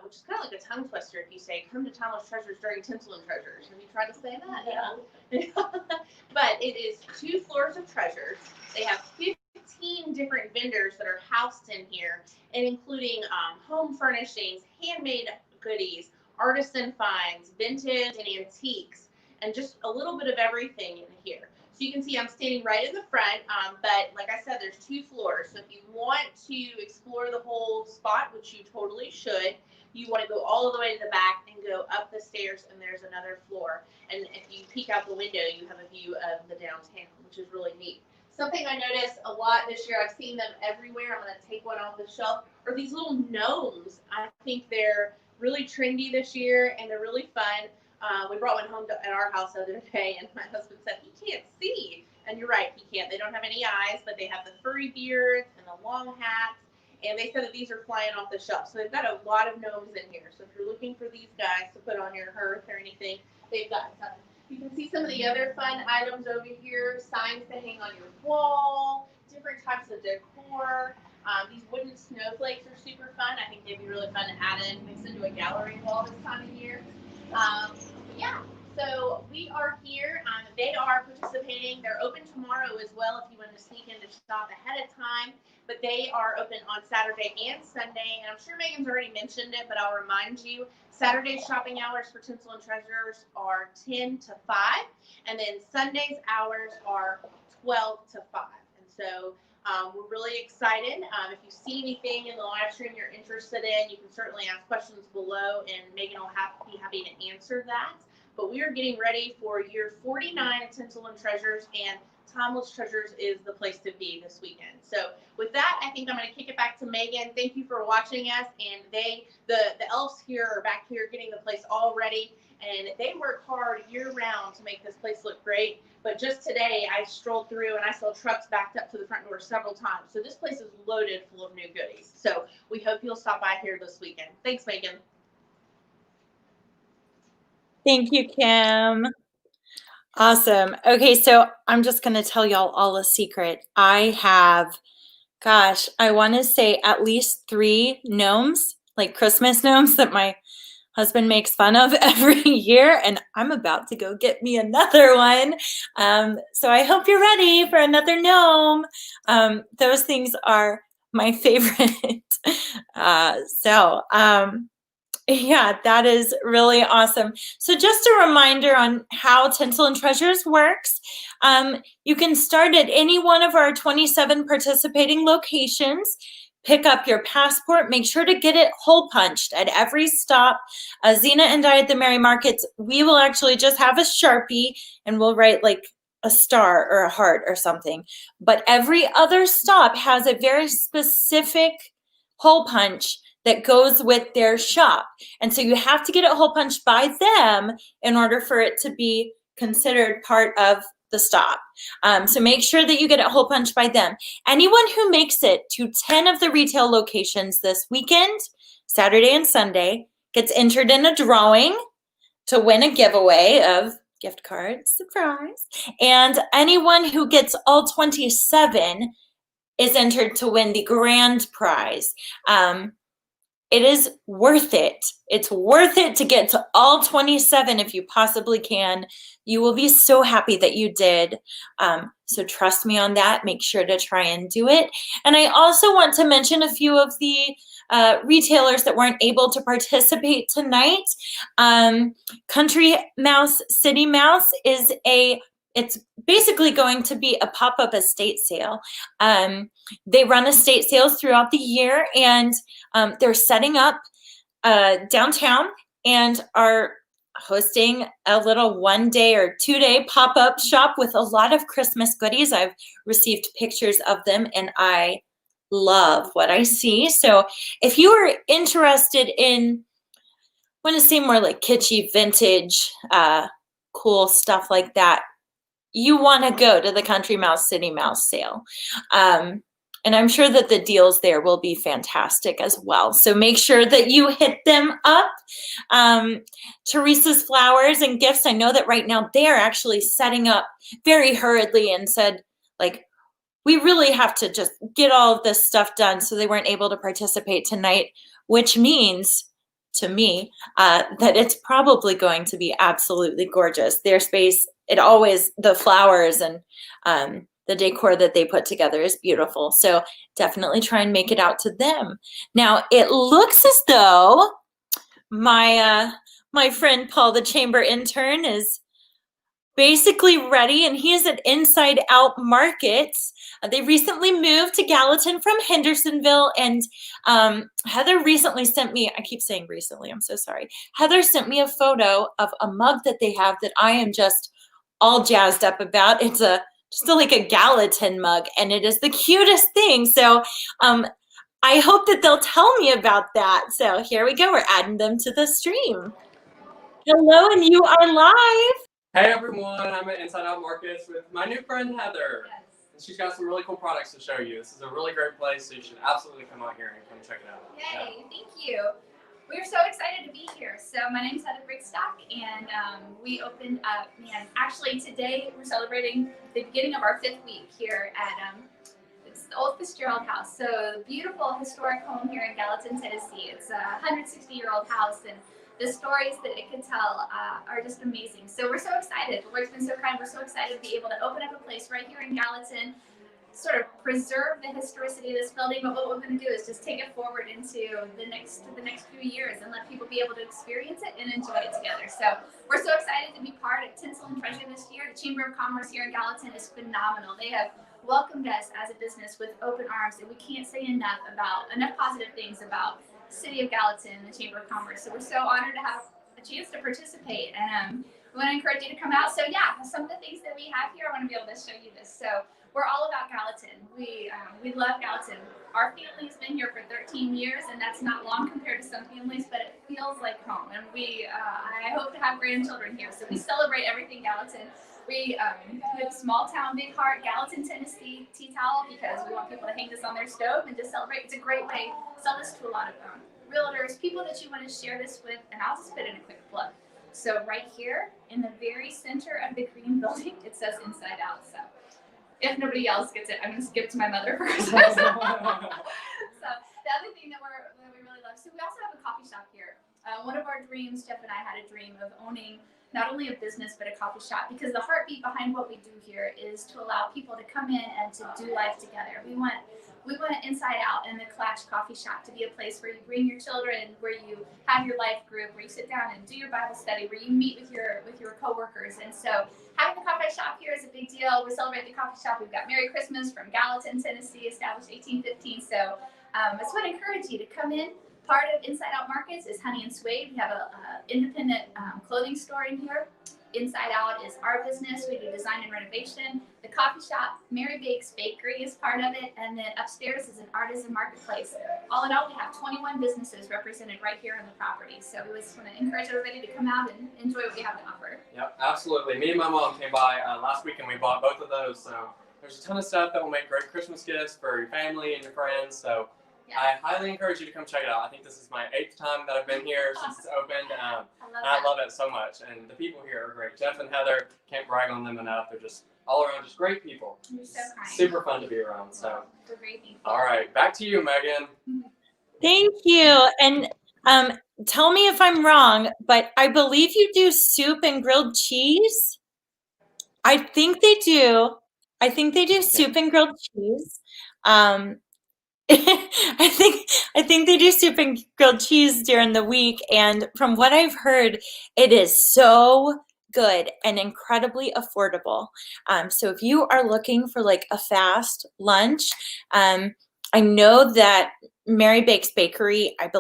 which is kind of like a tongue twister if you say, come to Timeless Treasures during Tinsel and Treasures. Have you tried to say that? Yeah. But it is 2 floors of treasures. They have 15 different vendors that are housed in here, and including home furnishings, handmade goodies, artisan finds, vintage and antiques, and just a little bit of everything in here. So you can see I'm standing right in the front, but like I said, there's 2 floors. So if you want to explore the whole spot, which you totally should, you want to go all the way to the back and go up the stairs, and there's another floor. And if you peek out the window, you have a view of the downtown, which is really neat. Something I noticed a lot this year, I've seen them everywhere. I'm going to take one off the shelf, are these little gnomes. I think they're really trendy this year, and they're really fun. We brought one home at our house the other day, and my husband said, he can't see. And you're right, he can't. They don't have any eyes, but they have the furry beards and the long hats. and they said that these are flying off the shelf. So they've got a lot of gnomes in here. So if you're looking for these guys to put on your hearth or anything, they've got some. You can see some of the other fun items over here, signs to hang on your wall, different types of decor. These wooden snowflakes are super fun. I think they'd be really fun to add in, mix into a gallery wall this time of year. Yeah, so we are here. They are participating. They're open tomorrow as well if you want to sneak in to shop ahead of time. But they are open on Saturday and Sunday. And I'm sure Megan's already mentioned it, but I'll remind you, Saturday shopping hours for Tinsel and Treasures are 10 to 5. And then Sunday's hours are 12 to 5. And so we're really excited. If you see anything in the live stream you're interested in, you can certainly ask questions below, and Megan will be happy to answer that. But we are getting ready for year 49 of Tinsel and Treasures, and Timeless Treasures is the place to be this weekend. So with that, I think I'm going to kick it back to Megan. Thank you for watching us. And the elves here are back here getting the place all ready, and they work hard year round to make this place look great. But just today, I strolled through and I saw trucks backed up to the front door several times. So this place is loaded full of new goodies. So we hope you'll stop by here this weekend. Thanks, Megan.
Thank you, Kim. Awesome. Okay, so I'm just going to tell y'all all a secret. I have, gosh, I want to say at least 3 gnomes, like Christmas gnomes that my husband makes fun of every year, and I'm about to go get me another one. So I hope you're ready for another gnome. Those things are my favorite. Yeah, that is really awesome. So just a reminder on how Tinsel and Treasures works. You can start at any one of our 27 participating locations. Pick up your passport. Make sure to get it hole punched at every stop. Zena and I at the Merry Markets, we will actually just have a Sharpie and we'll write like a star or a heart or something. But every other stop has a very specific hole punch that goes with their shop. And so you have to get it hole punched by them in order for it to be considered part of the stop. So make sure that you get it hole punched by them. Anyone who makes it to 10 of the retail locations this weekend, Saturday and Sunday, gets entered in a drawing to win a giveaway of gift cards, surprise. And anyone who gets all 27 is entered to win the grand prize. It is worth it. It's worth it to get to all 27 if you possibly can. You will be so happy that you did. So trust me on that. Make sure to try and do it. And I also want to mention a few of the retailers that weren't able to participate tonight. Country Mouse City Mouse is it's basically going to be a pop-up estate sale. They run estate sales throughout the year, and they're setting up downtown and are hosting a little 1-day or 2-day pop-up shop with a lot of Christmas goodies. I've received pictures of them, and I love what I see. So if you are interested in, want to see more like kitschy, vintage, cool stuff like that, you want to go to the Country Mouse City Mouse sale. And I'm sure that the deals there will be fantastic as well. So make sure that you hit them up. Teresa's Flowers and Gifts, I know that right now they're actually setting up very hurriedly and said, like, we really have to just get all of this stuff done. So they weren't able to participate tonight, which means to me that it's probably going to be absolutely gorgeous. Their space, the flowers and the decor that they put together is beautiful. So definitely try and make it out to them. Now it looks as though my friend Paul, the chamber intern, is basically ready, and he is at Inside Out Markets. They recently moved to Gallatin from Hendersonville, and Heather recently sent me, I keep saying recently, I'm so sorry. Heather sent me a photo of a mug that they have that I am just all jazzed up about. It's just like a Gallatin mug, and it is the cutest thing. So I hope that they'll tell me about that. So here we go, we're adding them to the stream. Hello, and you are live.
Hey everyone, I'm at Inside Out Markets with my new friend Heather.
Yes.
And she's got some really cool products to show you. This is a really great place, so you should absolutely come out here and come check it out.
Yay, thank you. We're so excited to be here. So my name's Heather Brickstock, and we opened up, actually today we're celebrating the beginning of our 5th week here at it's the Old Fitzgerald House. So beautiful historic home here in Gallatin, Tennessee. It's a 160-year-old house, and the stories that it can tell are just amazing. So we're so excited. The Lord's been so kind. We're so excited to be able to open up a place right here in Gallatin, sort of preserve the historicity of this building, but what we're going to do is just take it forward into the next few years and let people be able to experience it and enjoy it together. So we're so excited to be part of Tinsel Treasures this year. The Chamber of Commerce here in Gallatin is phenomenal. They have welcomed us as a business with open arms, and we can't say enough positive things about the City of Gallatin and the Chamber of Commerce. So we're so honored to have a chance to participate, and we want to encourage you to come out. So yeah, some of the things that we have here, I want to be able to show you this. So we're all about Gallatin. We love Gallatin. Our family's been here for 13 years, and that's not long compared to some families, but it feels like home. And I hope to have grandchildren here. So we celebrate everything Gallatin. We have a small town, big heart, Gallatin, Tennessee tea towel, because we want people to hang this on their stove and just celebrate. It's a great way to sell this to a lot of realtors, people that you want to share this with, and I'll just put in a quick plug. So right here in the very center of the green building, it says Inside Out. So if nobody else gets it, I'm going to give it to my mother first. So the other thing that we really love, so we also have a coffee shop here. One of our dreams, Jeff and I had a dream of owning not only a business but a coffee shop, because the heartbeat behind what we do here is to allow people to come in and to do life together. We want Inside Out and the Clash Coffee Shop to be a place where you bring your children, where you have your life group, where you sit down and do your Bible study, where you meet with your coworkers. And so having the coffee shop here is a big deal. We celebrate the coffee shop. We've got Merry Christmas from Gallatin, Tennessee, established 1815. So I just want to encourage you to come in. Part of Inside Out Markets is Honey and Suede. We have an independent clothing store in here. Inside Out is our business. We do design and renovation. The coffee shop, Mary Bakes Bakery, is part of it. And then upstairs is an artisan marketplace. All in all, we have 21 businesses represented right here on the property. So we just want to encourage everybody to come out and enjoy what we have to offer.
Yep, absolutely. Me and my mom came by last week and we bought both of those. So there's a ton of stuff that will make great Christmas gifts for your family and your friends. So I highly encourage you to come check it out. I think this is my 8th time that I've been here since it's opened. I love it so much. And the people here are great. Jeff and Heather, can't brag on them enough. They're just all around just great people.
You're so kind.
Super fun to be around. So
we're great people.
All right, back to you, Megan.
Thank you. And tell me if I'm wrong, but I believe you do soup and grilled cheese. I think they do. I think they do soup and grilled cheese. I think they do soup and grilled cheese during the week, and from what I've heard, it is so good and incredibly affordable. So if you are looking for like a fast lunch, I know that Mary Bakes Bakery, I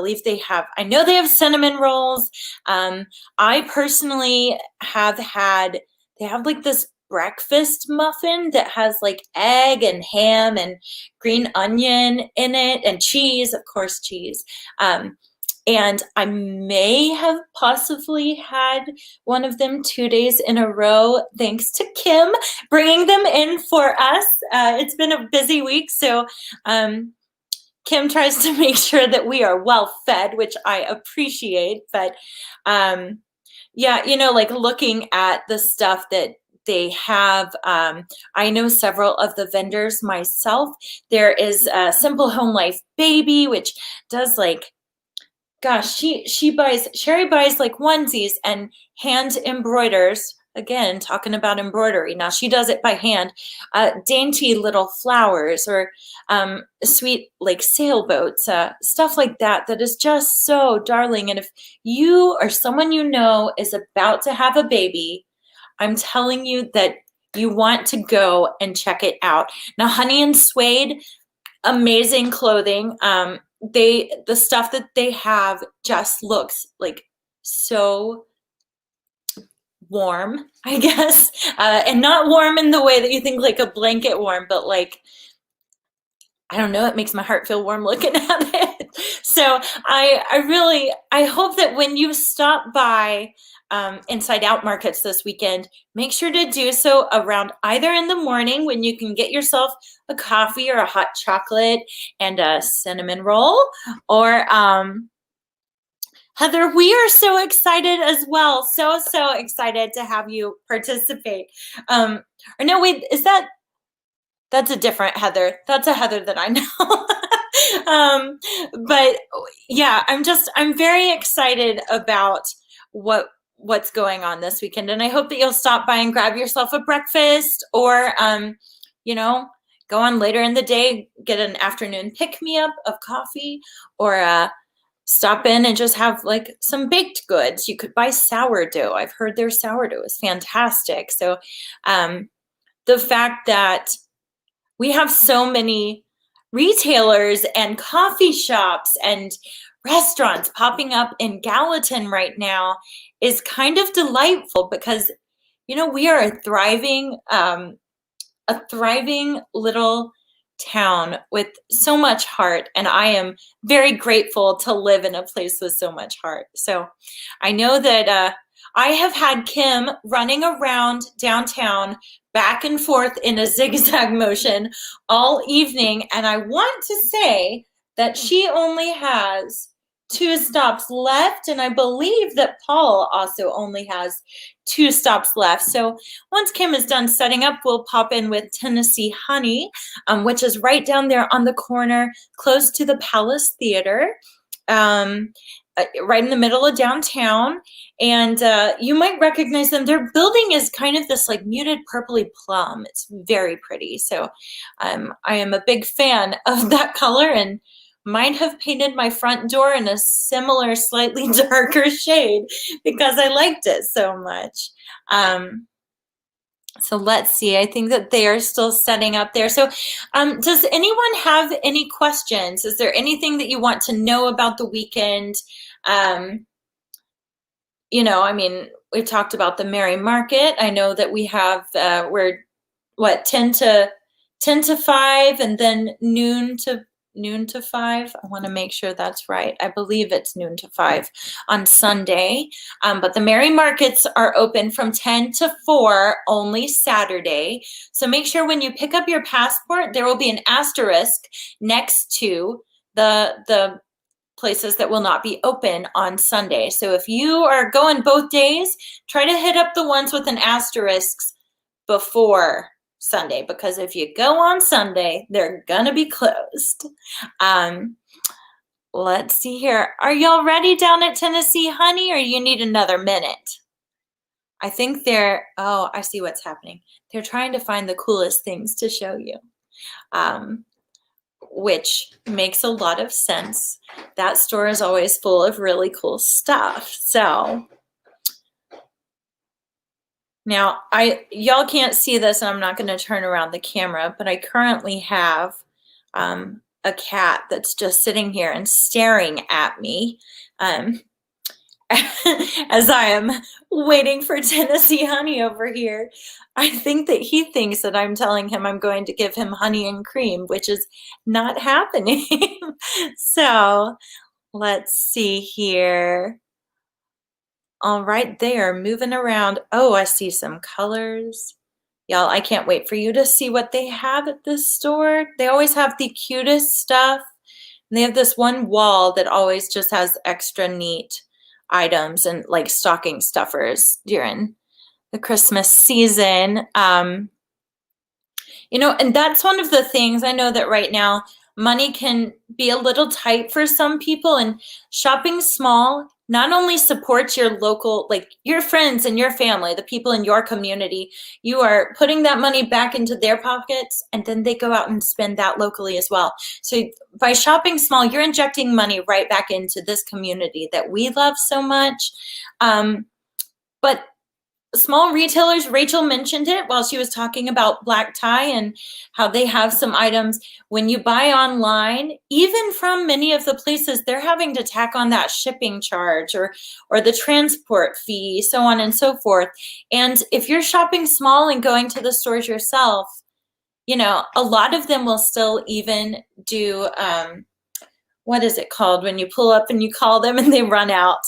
know they have cinnamon rolls. I personally they have like this breakfast muffin that has like egg and ham and green onion in it and cheese, of course, cheese. And I may have possibly had one of them 2 days in a row, thanks to Kim bringing them in for us. It's been a busy week, so Kim tries to make sure that we are well fed, which I appreciate. But yeah, like looking at the stuff that they have, I know several of the vendors myself. There is Simple Home Life Baby, which does like, gosh, Sherry buys like onesies and hand embroiders. Again, talking about embroidery. Now she does it by hand. Dainty little flowers or sweet like sailboats, stuff like that. That is just so darling. And if you or someone you know is about to have a baby, I'm telling you that you want to go and check it out. Now, Honey and Suede, amazing clothing. The stuff that they have just looks like so warm, I guess, and not warm in the way that you think like a blanket warm, but like, I don't know, it makes my heart feel warm looking at it. So I hope that when you stop by, inside out markets this weekend, make sure to do so around either in the morning when you can get yourself a coffee or a hot chocolate and a cinnamon roll, or Heather, we are so excited as well. So excited to have you participate. Or no, wait, that's a different Heather. That's a Heather that I know. But yeah, I'm very excited about what's going on this weekend. And I hope that you'll stop by and grab yourself a breakfast, or, go on later in the day, get an afternoon pick-me-up of coffee, or stop in and just have like some baked goods. You could buy sourdough. I've heard their sourdough is fantastic. So the fact that we have so many retailers and coffee shops and restaurants popping up in Gallatin right now is kind of delightful, because, we are a thriving little town with so much heart, and I am very grateful to live in a place with so much heart. So I know that I have had Kim running around downtown back and forth in a zigzag motion all evening, and I want to say that she only has 2 stops left, and I believe that Paul also only has 2 stops left. So once Kim is done setting up, we'll pop in with Tennessee Honey, which is right down there on the corner, close to the Palace Theater, right in the middle of downtown. And you might recognize them. Their building is kind of this like muted purpley plum. It's very pretty. So I am a big fan of that color, and might have painted my front door in a similar, slightly darker shade because I liked it so much. So let's see, I think that they are still setting up there. So does anyone have any questions? Is there anything that you want to know about the weekend? We've talked about the Merry Market. I know that we have, we're 10 to 5, and then noon to 5. I want to make sure that's right. I believe it's noon to 5 on Sunday. But the Merry Markets are open from 10 to 4 only Saturday. So make sure when you pick up your passport, there will be an asterisk next to the places that will not be open on Sunday. So if you are going both days, try to hit up the ones with an asterisk before Sunday, because if you go on Sunday, they're gonna be closed. Let's see here. Are y'all ready down at Tennessee Honey, or you need another minute? I think I see what's happening. They're trying to find the coolest things to show you, which makes a lot of sense. That store is always full of really cool stuff. So now, y'all can't see this, and I'm not going to turn around the camera, but I currently have a cat that's just sitting here and staring at me as I am waiting for Tennessee Honey over here. I think that he thinks that I'm telling him I'm going to give him honey and cream, which is not happening. So let's see here. All right, they are moving around. Oh, I see some colors. Y'all, I can't wait for you to see what they have at this store. They always have the cutest stuff. And they have this one wall that always just has extra neat items and like stocking stuffers during the Christmas season. And that's one of the things. I know that right now money can be a little tight for some people, and shopping small not only supports your local, like your friends and your family, the people in your community. You are putting that money back into their pockets, and then they go out and spend that locally as well. So by shopping small, you're injecting money right back into this community that we love so much. But small retailers, Rachel mentioned it while she was talking about Black Tie and how they have some items. When you buy online, even from many of the places, they're having to tack on that shipping charge or the transport fee, so on and so forth. And if you're shopping small and going to the stores yourself, a lot of them will still even do, what is it called when you pull up and you call them and they run out?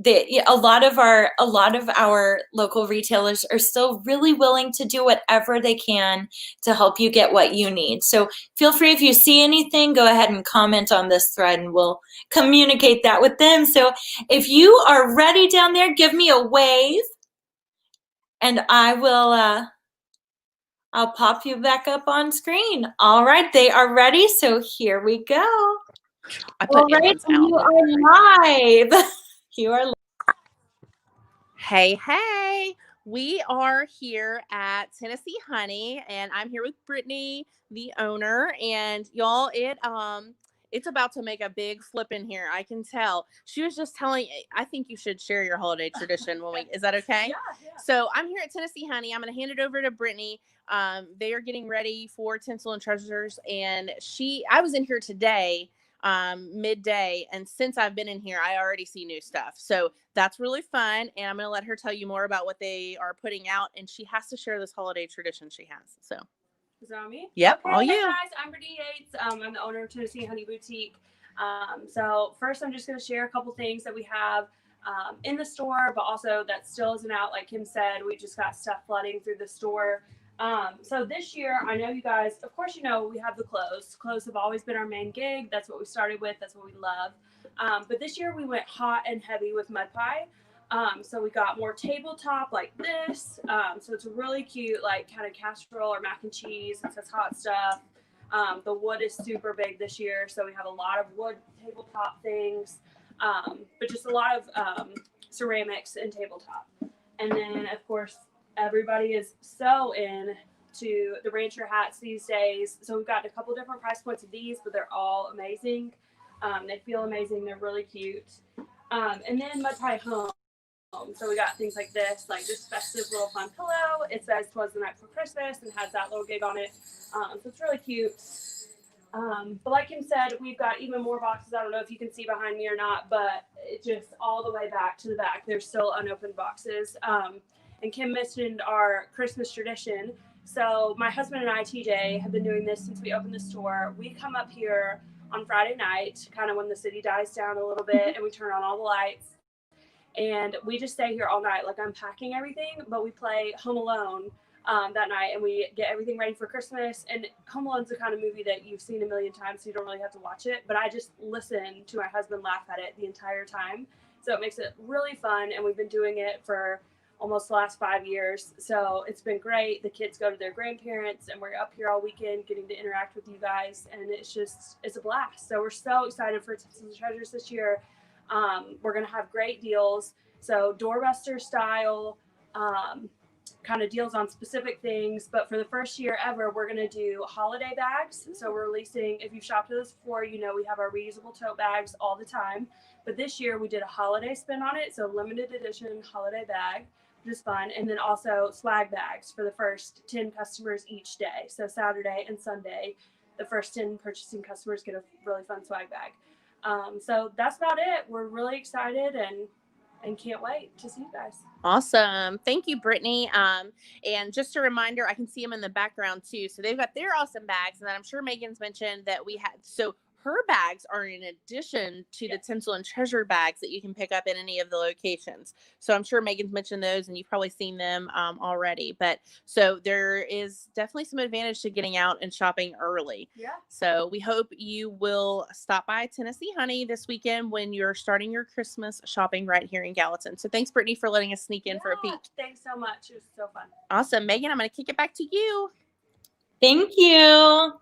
a lot of our local retailers are still really willing to do whatever they can to help you get what you need. So feel free, if you see anything, go ahead and comment on this thread and we'll communicate that with them. So if you are ready down there, give me a wave and I will I'll pop you back up on screen. All right, they are ready, so here we go. All right, you are live. You are live.
Hey, hey, we are here at Tennessee Honey, and I'm here with Brittany, the owner, and y'all, it's about to make a big flip in here. I can tell. She was just telling, I think you should share your holiday tradition when is that okay? Yeah. So I'm here at Tennessee Honey. I'm going to hand it over to Brittany. They are getting ready for Tinsel and Treasures, and I was in here today, midday, and since I've been in here, I already see new stuff. So that's really fun, and I'm going to let her tell you more about what they are putting out, and she has to share this holiday tradition she has. So
is that on me?
Yep,
okay,
all
hey
you.
Guys, I'm Brittany Yates. I'm the owner of Tennessee Honey Boutique. So first, I'm just going to share a couple things that we have in the store, but also that still isn't out. Like Kim said, we just got stuff flooding through the store. So this year, I know you guys, of course, you know, we have the clothes. Clothes have always been our main gig. That's what we started with. That's what we love. But this year we went hot and heavy with mud pie. So we got more tabletop like this. So it's really cute, like kind of casserole or mac and cheese. It says hot stuff. The wood is super big this year. So we have a lot of wood tabletop things, but just a lot of ceramics and tabletop. And then, of course, everybody is so in to the rancher hats these days. So we've got a couple different price points of these, but they're all amazing. They feel amazing. They're really cute. And then mud pie home. So we got things like this, like this festive little fun pillow. It says "'Twas the night before Christmas" and has that little gig on it. So it's really cute. But like Kim said, we've got even more boxes. I don't know if you can see behind me or not, but it just all the way back to the back. There's still unopened boxes. And Kim mentioned our Christmas tradition. So my husband and I, TJ, have been doing this since we opened the store. We come up here on Friday night, kind of when the city dies down a little bit, and we turn on all the lights. And we just stay here all night, like unpacking everything, but we play Home Alone that night, and we get everything ready for Christmas. And Home Alone's the kind of movie that you've seen a million times, so you don't really have to watch it. But I just listen to my husband laugh at it the entire time. So it makes it really fun, and we've been doing it for almost the last 5 years. So it's been great. The kids go to their grandparents, and we're up here all weekend getting to interact with you guys, and it's a blast. So we're so excited for Tinsel Treasures this year. We're going to have great deals. So doorbuster style, kind of deals on specific things. But for the first year ever, we're going to do holiday bags. So we're releasing, if you've shopped with us before, you know we have our reusable tote bags all the time. But this year we did a holiday spin on it. So limited edition holiday bag, which is fun. And then also swag bags for the first 10 customers each day. So Saturday and Sunday, the first 10 purchasing customers get a really fun swag bag. So that's about it. We're really excited and can't wait to see you guys.
Awesome. Thank you, Brittany. And just a reminder, I can see them in the background too. So they've got their awesome bags. And then I'm sure Megan's mentioned that we had, so her bags are in addition to the Tinsel and Treasure bags that you can pick up in any of the locations. So I'm sure Megan's mentioned those and you've probably seen them already. But so there is definitely some advantage to getting out and shopping early.
Yeah.
So we hope you will stop by Tennessee Honey this weekend when you're starting your Christmas shopping right here in Gallatin. So thanks, Brittany, for letting us sneak in for a peek.
Thanks so much. It was so fun.
Awesome. Megan, I'm going to kick it back to you.
Thank you.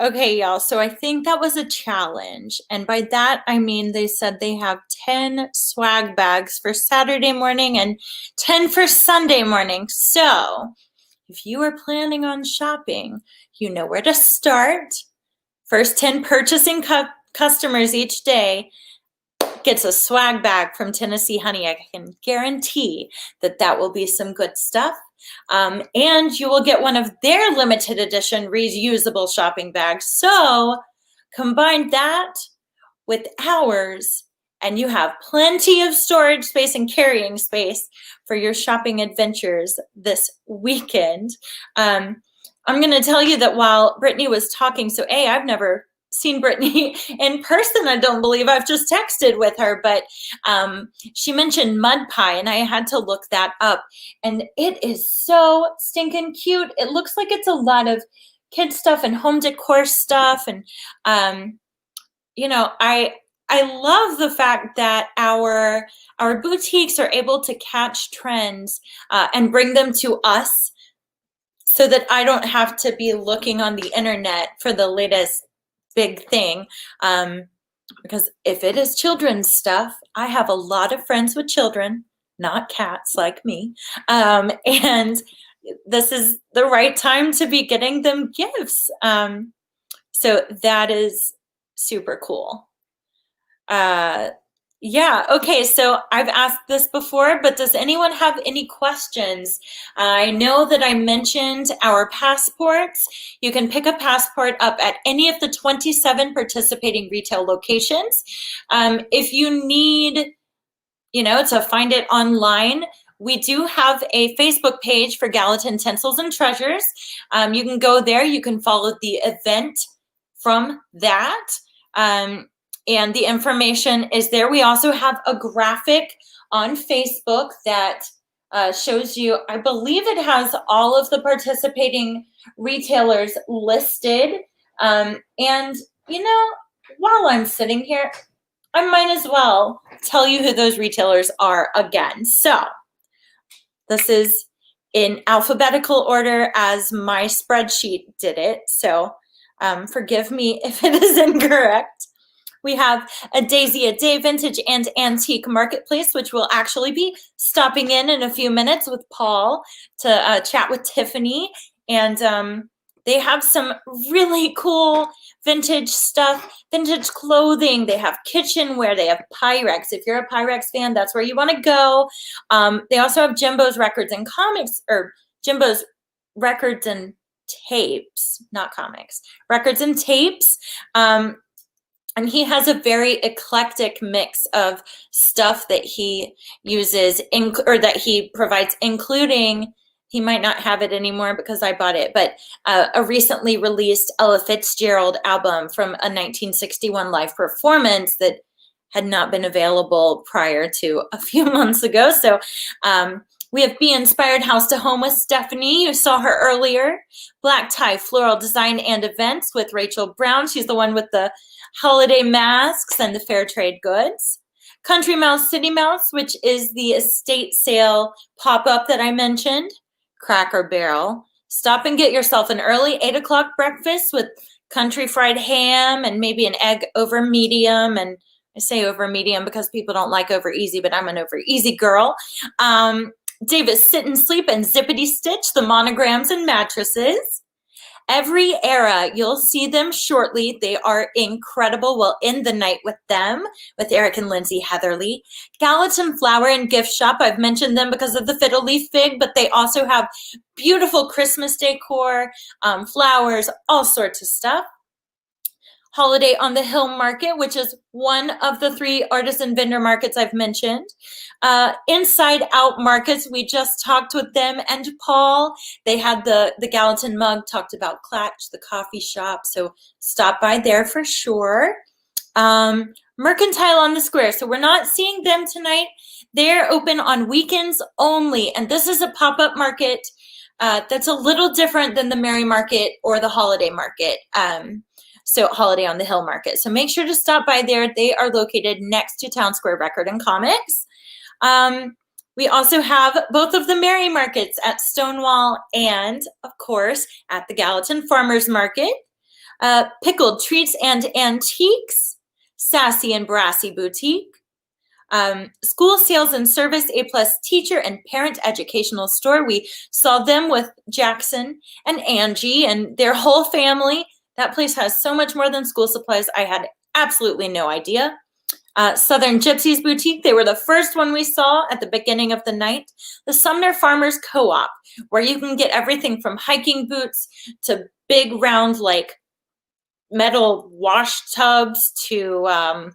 Okay, y'all, so I think that was a challenge. And by that, I mean they said they have 10 swag bags for Saturday morning and 10 for Sunday morning. So if you are planning on shopping, you know where to start. First 10 purchasing customers each day gets a swag bag from Tennessee Honey. I can guarantee that that will be some good stuff. And you will get one of their limited edition reusable shopping bags. So combine that with ours and you have plenty of storage space and carrying space for your shopping adventures this weekend. I'm going to tell you that while Brittany was talking, so I've never seen Brittany in person. I don't believe I've just texted with her, but she mentioned mud pie, and I had to look that up. And it is so stinking cute. It looks like it's a lot of kid stuff and home decor stuff. And, you know, I love the fact that our boutiques are able to catch trends and bring them to us so that I don't have to be looking on the internet for the latest big thing. Because if it is children's stuff, I have a lot of friends with children, not cats like me. And this is the right time to be getting them gifts. So that is super cool. Yeah, okay, so I've asked this before, but does anyone have any questions? I know that I mentioned our passports. You can pick a passport up at any of the 27 participating retail locations. If you need, you know, to find it online, we do have a Facebook page for Gallatin Tinsels and Treasures. You can go there, you can follow the event from that. And the information is there. We also have a graphic on Facebook that shows you, I believe it has all of the participating retailers listed. And, you know, while I'm sitting here, I might as well tell you who those retailers are again. So this is in alphabetical order as my spreadsheet did it. So forgive me if it is incorrect. We have a Daisy a Day Vintage and Antique Marketplace, which will actually be stopping in a few minutes with Paul to chat with Tiffany. And they have some really cool vintage stuff, vintage clothing. They have kitchenware. They have Pyrex. If you're a Pyrex fan, that's where you want to go. They also have Jimbo's Records and Comics, or Jimbo's Records and Tapes, not comics, records and tapes. And he has a very eclectic mix of stuff that he uses, or that he provides, including, he might not have it anymore because I bought it, but a recently released Ella Fitzgerald album from a 1961 live performance that had not been available prior to a few months ago. So we have Be Inspired House to Home with Stephanie. You saw her earlier. Black Tie Floral Design and Events with Rachel Brown. She's the one with the holiday masks and the fair trade goods. Country Mouse City Mouse, which is the estate sale pop-up that I mentioned. Cracker Barrel. Stop and get yourself an early 8 o'clock breakfast with country fried ham and maybe an egg over medium. And I say over medium because people don't like over easy, but I'm an over easy girl. Davis Sit and Sleep and Zippity Stitch, the monograms and mattresses. Every Era, you'll see them shortly. They are incredible. We'll end the night with them, with Eric and Lindsay Heatherly. Gallatin Flower and Gift Shop, I've mentioned them because of the fiddle leaf fig, but they also have beautiful Christmas decor, flowers, all sorts of stuff. Holiday on the Hill Market, which is one of the 3 artisan vendor markets I've mentioned. Inside Out Markets, we just talked with them and Paul. They had the Gallatin mug, talked about Clatch, the coffee shop, so stop by there for sure. Mercantile on the Square, so we're not seeing them tonight. They're open on weekends only, and this is a pop-up market that's a little different than the Merry Market or the Holiday Market. So Holiday on the Hill Market. So make sure to stop by there. They are located next to Town Square Record and Comics. We also have both of the Merry Markets at Stonewall and, of course, at the Gallatin Farmers Market. Pickled Treats and Antiques, Sassy and Brassy Boutique. School Sales and Service, A+ Teacher and Parent Educational Store. We saw them with Jackson and Angie and their whole family. That place has so much more than school supplies. I had absolutely no idea. Southern Gypsies Boutique, they were the first one we saw at the beginning of the night. The Sumner Farmers Co-op, where you can get everything from hiking boots to big round like metal wash tubs to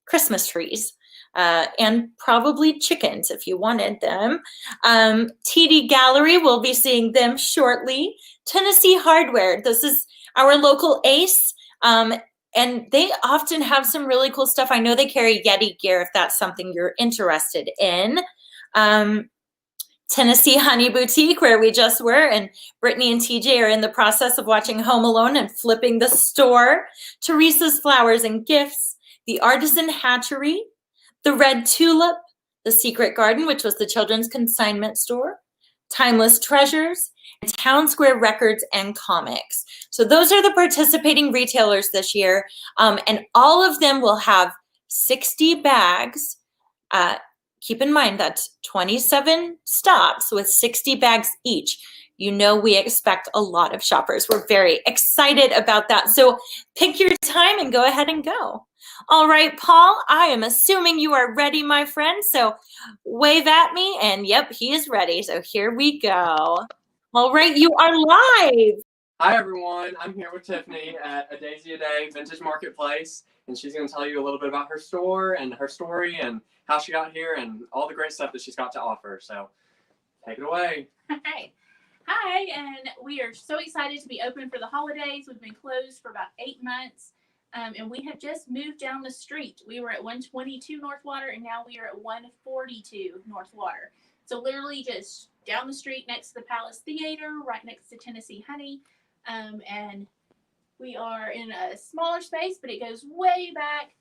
Christmas trees. And probably chickens if you wanted them. TD Gallery, we'll be seeing them shortly. Tennessee Hardware, this is our local ace. and they often have some really cool stuff. I know they carry Yeti gear if that's something you're interested in. Tennessee Honey Boutique, where we just were, and Brittany and TJ are in the process of watching Home Alone and flipping the store. Teresa's Flowers and Gifts, the Artisan Hatchery, the Red Tulip, the Secret Garden, which was the children's consignment store, Timeless Treasures, and Town Square Records and Comics. So those are the participating retailers this year, and all of them will have 60 bags. Keep in mind that's 27 stops with 60 bags each. You know we expect a lot of shoppers. We're very excited about that. So pick your time and go ahead and go. All right, Paul, I am assuming you are ready, my friend. So wave at me, and yep, he is ready. So here we go. All right, you are live.
Hi, everyone. I'm here with Tiffany at A Daisy a Day Vintage Marketplace, and she's going to tell you a little bit about her store and her story and how she got here and all the great stuff that she's got to offer. So take it away.
Hi. Hi, and we are so excited to be open for the holidays. We've been closed for about 8 months, and we have just moved down the street. We were at 122 North Water, and now we are at 142 North Water. So literally just down the street next to the Palace Theater, right next to Tennessee Honey. And we are in a smaller space, but it goes way back.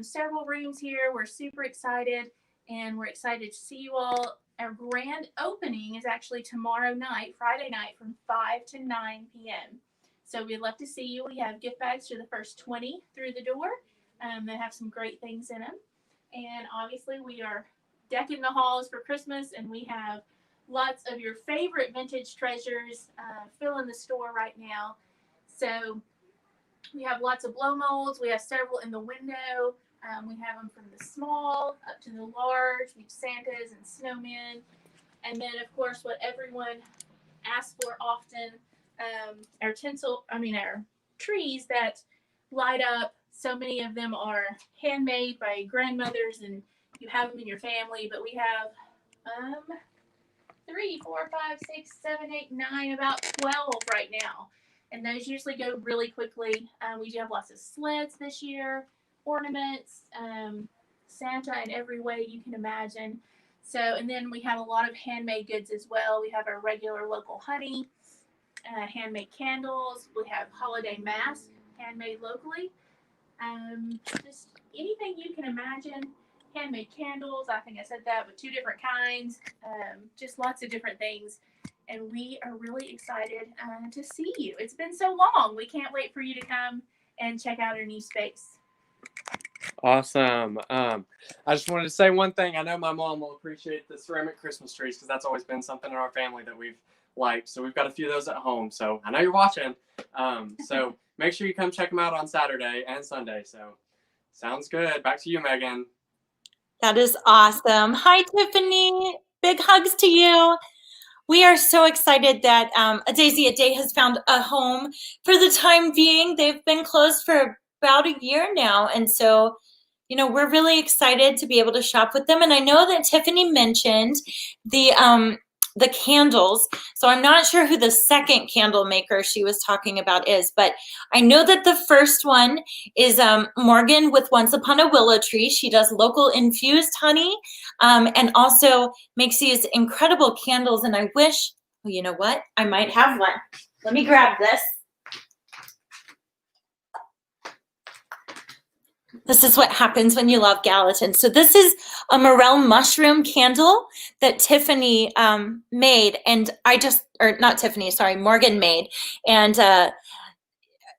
Several rooms here. We're super excited, and we're excited to see you all. Our grand opening is actually tomorrow night, Friday night, from 5 to 9 p.m. So we'd love to see you. We have gift bags for the first 20 through the door. They have some great things in them. And obviously we are decking the halls for Christmas, and we have lots of your favorite vintage treasures filling the store right now. So we have lots of blow molds. We have several in the window. We have them from the small up to the large. We have Santas and snowmen. And then, of course, what everyone asks for often, our trees that light up. So many of them are handmade by grandmothers, and you have them in your family. But we have 3, 4, 5, 6, 7, 8, 9, about 12 right now. And those usually go really quickly. We do have lots of sleds this year, ornaments, Santa in every way you can imagine. So, and then we have a lot of handmade goods as well. We have our regular local honey, handmade candles. We have holiday masks, handmade locally. Just anything you can imagine. Handmade candles, I think I said that, with 2 different kinds. Just lots of different things. And we are really excited to see you. It's been so long. We can't wait for you to come and check out our new space.
Awesome. I just wanted to say one thing. I know my mom will appreciate the ceramic Christmas trees because that's always been something in our family that we've liked. So we've got a few of those at home. So I know you're watching. So make sure you come check them out on Saturday and Sunday. So sounds good. Back to you, Megan.
That is awesome. Hi, Tiffany. Big hugs to you. We are so excited that A Daisy a Day has found a home for the time being. They've been closed for about a year now. And so, you know, we're really excited to be able to shop with them. And I know that Tiffany mentioned the candles. So I'm not sure who the second candle maker she was talking about is, but I know that the first one is Morgan with Once Upon a Willow Tree. She does local infused honey and also makes these incredible candles. And I wish, well, you know what? I might have one. Let me grab this. This is what happens when you love Gallatin. So this is a morel mushroom candle that Tiffany made, and Morgan made. And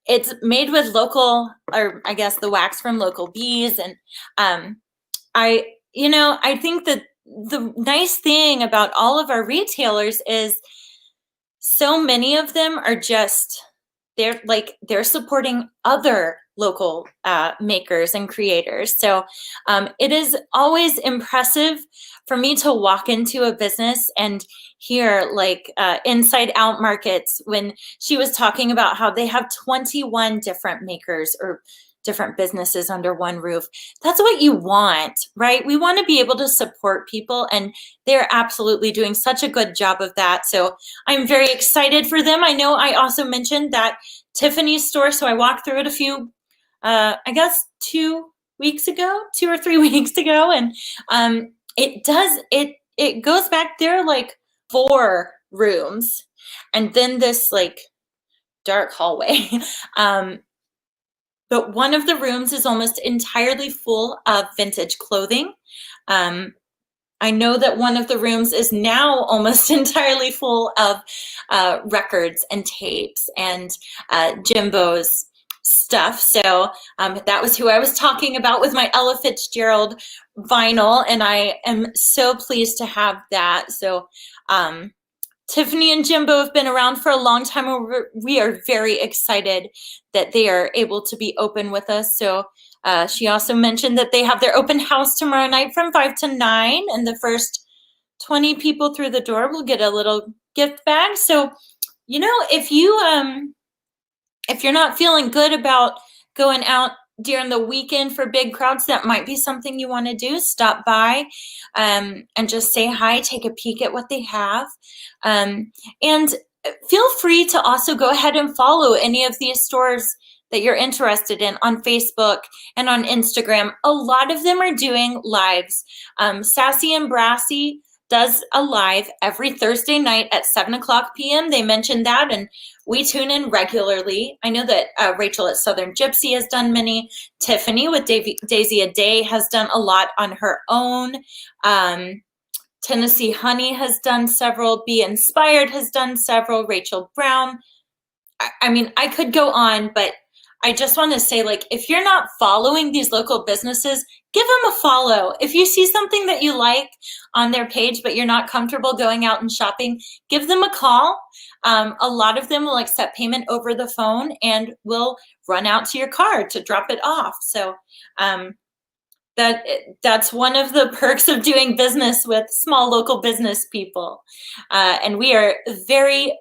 it's made with local, or I guess the wax from local bees. And I think that the nice thing about all of our retailers is so many of them are just, they're supporting other local makers and creators. So it is always impressive for me to walk into a business and hear Inside Out Markets when she was talking about how they have 21 different makers or different businesses under one roof. That's what you want, right? We want to be able to support people, and they're absolutely doing such a good job of that. So I'm very excited for them. I know I also mentioned that Tiffany's store, so I walked through it a few I guess 2 or 3 weeks ago, and it goes back there like 4 rooms, and then this like dark hallway. But one of the rooms is almost entirely full of vintage clothing. I know that one of the rooms is now almost entirely full of records and tapes and Jimbo's stuff. So that was who I was talking about with my Ella Fitzgerald vinyl, and I am so pleased to have that. So Tiffany and Jimbo have been around for a long time, and we are very excited that they are able to be open with us. So she also mentioned that they have their open house tomorrow night from 5 to 9, and the first 20 people through the door will get a little gift bag. So, you know, if you're not feeling good about going out during the weekend for big crowds, that might be something you want to do. Stop by and just say hi, take a peek at what they have. And feel free to also go ahead and follow any of these stores that you're interested in on Facebook and on Instagram. A lot of them are doing lives. Sassy and Brassy does a live every Thursday night at 7:00 p.m. They mentioned that, and we tune in regularly. I know that Rachel at Southern Gypsy has done many. Tiffany with Daisy a Day has done a lot on her own. Tennessee Honey has done several. Be Inspired has done several. Rachel Brown. I mean, I could go on, but I just want to say, like, if you're not following these local businesses, give them a follow. If you see something that you like on their page, but you're not comfortable going out and shopping, give them a call. A lot of them will accept payment over the phone and will run out to your car to drop it off. So that's one of the perks of doing business with small local business people. And we are very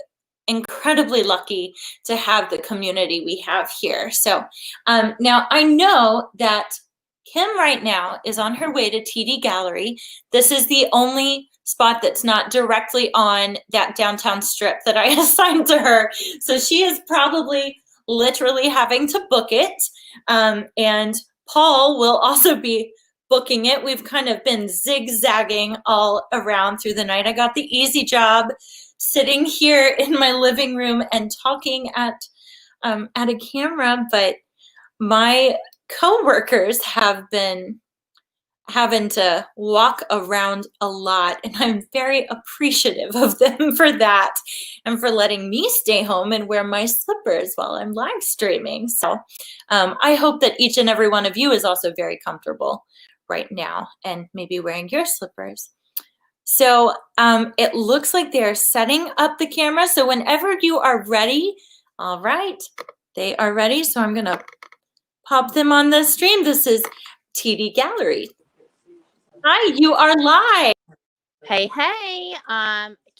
incredibly lucky to have the community we have here. So now I know that Kim right now is on her way to TD Gallery. This is the only spot that's not directly on that downtown strip that I assigned to her. So she is probably literally having to book it. And Paul will also be booking it. We've kind of been zigzagging all around through the night. I got the easy job sitting here in my living room and talking at a camera, but my coworkers have been having to walk around a lot, and I'm very appreciative of them for that and for letting me stay home and wear my slippers while I'm live streaming. So I hope that each and every one of you is also very comfortable right now and maybe wearing your slippers. So it looks like they're setting up the camera. So whenever you are ready, all right, they are ready. So I'm gonna pop them on the stream. This is TD Gallery. Hi, you are live.
Hey,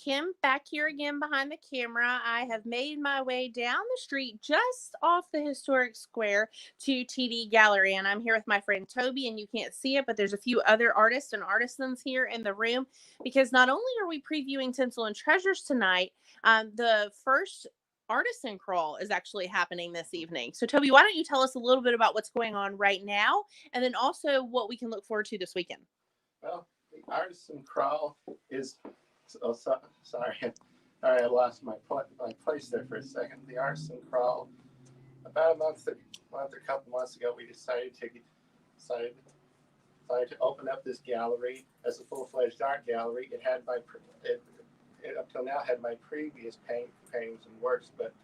Kim back here again behind the camera. I have made my way down the street just off the historic square to TD Gallery, and I'm here with my friend Toby, and you can't see it, but there's a few other artists and artisans here in the room, because not only are we previewing Tinsel and Treasures tonight, the first artisan crawl is actually happening this evening. So Toby, why don't you tell us a little bit about what's going on right now, and then also what we can look forward to this weekend?
Well, the artisan crawl is, oh, sorry, I lost my place there for a second. The artisan crawl, about a couple months ago, we decided to open up this gallery as a full-fledged art gallery. It had it up till now had my previous paintings and works, but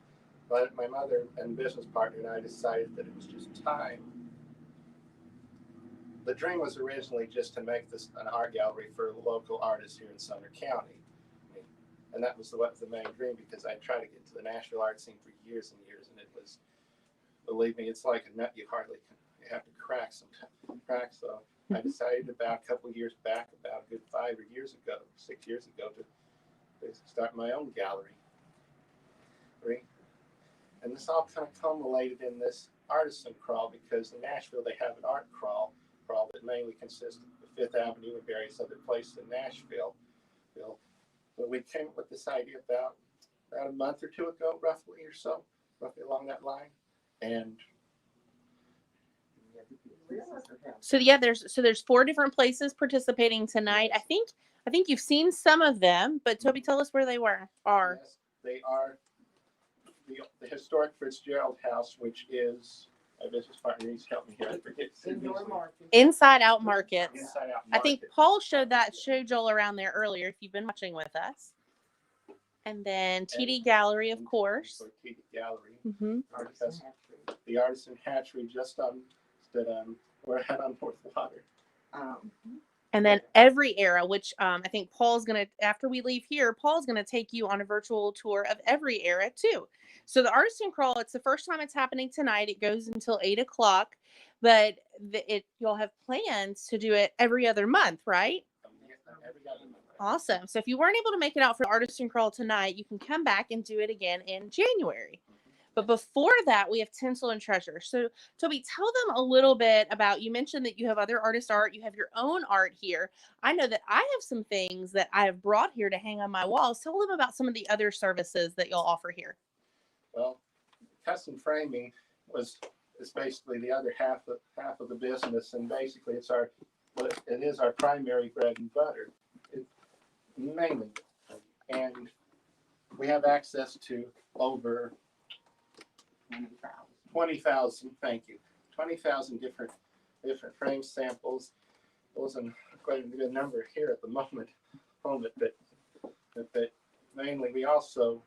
my mother and business partner and I decided that it was just time. The dream was originally just to make this an art gallery for local artists here in Sumner County. And that was the main dream, because I tried to get to the Nashville art scene for years and years, and it was, believe me, it's like a nut you have to crack sometimes. So I decided about a couple of years back, about a good 6 years ago, to start my own gallery. And this all kind of culminated in this artisan crawl, because in Nashville they have an art crawl that mainly consists of Fifth Avenue and various other places in Nashville. But we came up with this idea about a month or two ago, roughly along that line. And
So yeah, there's 4 different places participating tonight. I think you've seen some of them, but Toby, tell us where they are.
Yes, they are the historic Fitzgerald House, which is my business partner needs to help me here. I forget.
Inside Out Markets.
Inside Out
I think
Market.
Paul showed Joel around there earlier if you've been watching with us. And then TD Gallery, of course.
TD Gallery.
Mm-hmm.
Because the Artisan Hatchery just on that we're at on Fourth Water.
And then Every Era, which I think Paul's going to, after we leave here, Paul's going to take you on a virtual tour of Every Era too. So the Artisan Crawl, it's the first time it's happening tonight. It goes until 8 o'clock, but you'll have plans to do it every other month, right? Awesome. So if you weren't able to make it out for the Artisan Crawl tonight, you can come back and do it again in January. But before that, we have Tinsel and Treasures. So, Toby, tell them a little bit about, you mentioned that you have other artist art. You have your own art here. I know that I have some things that I have brought here to hang on my walls. Tell them about some of the other services that you'll offer here.
Well, custom framing is basically the other half of the business, and basically it is our primary bread and butter, mainly. And we have access to over 20,000, thank you. 20,000 different frame samples. Wasn't quite a good number here at the moment, but mainly we also,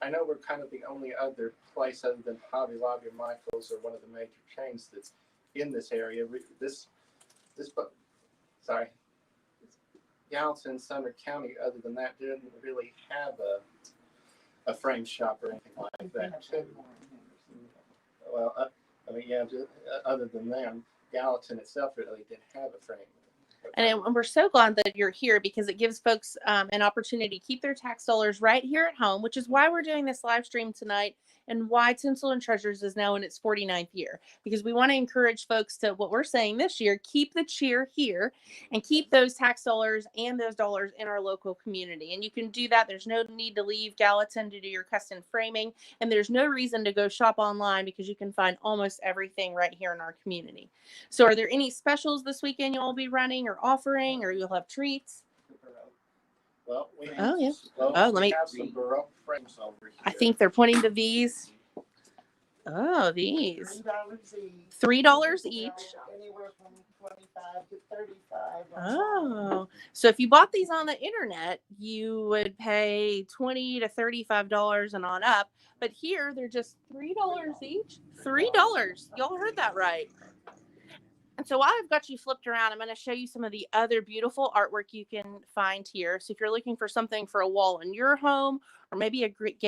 I know we're kind of the only other place other than Hobby Lobby or Michael's or one of the major chains that's in this area. Gallatin, Sumner County, other than that, didn't really have a frame shop or anything like that. Well, other than them, Gallatin itself really didn't have a frame.
And we're so glad that you're here because it gives folks an opportunity to keep their tax dollars right here at home, which is why we're doing this live stream tonight and why Tinsel and Treasures is now in its 49th year, because we want to encourage folks to, what we're saying this year, keep the cheer here and keep those tax dollars and those dollars in our local community. And you can do that. There's no need to leave Gallatin to do your custom framing, and there's no reason to go shop online because you can find almost everything right here in our community. So are there any specials this weekend you'll be running or offering, or you'll have treats?
Well, we have,
let me
have some Baroque frames over here.
I think they're pointing to these. Oh, these. $3 each.
Anywhere from 25 to 35.
Oh, so if you bought these on the internet, you would pay $20 to $35 and on up. But here they're just $3 each. $3. Y'all heard that right. And so while I've got you flipped around, I'm going to show you some of the other beautiful artwork you can find here. So if you're looking for something for a wall in your home, or maybe a great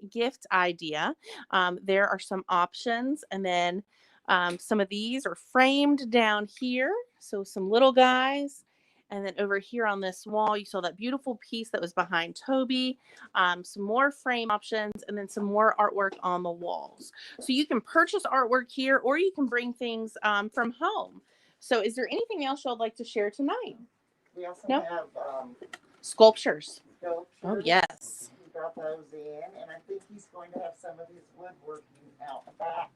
gift idea, there are some options. And then some of these are framed down here. So some little guys. And then over here on this wall, you saw that beautiful piece that was behind Toby, some more frame options, and then some more artwork on the walls. So you can purchase artwork here, or you can bring things from home. So is there anything else y'all like to share tonight?
We also
No?
have
Sculptures. Oh, yes.
He brought those in, and I think he's going to have some of his woodworking out back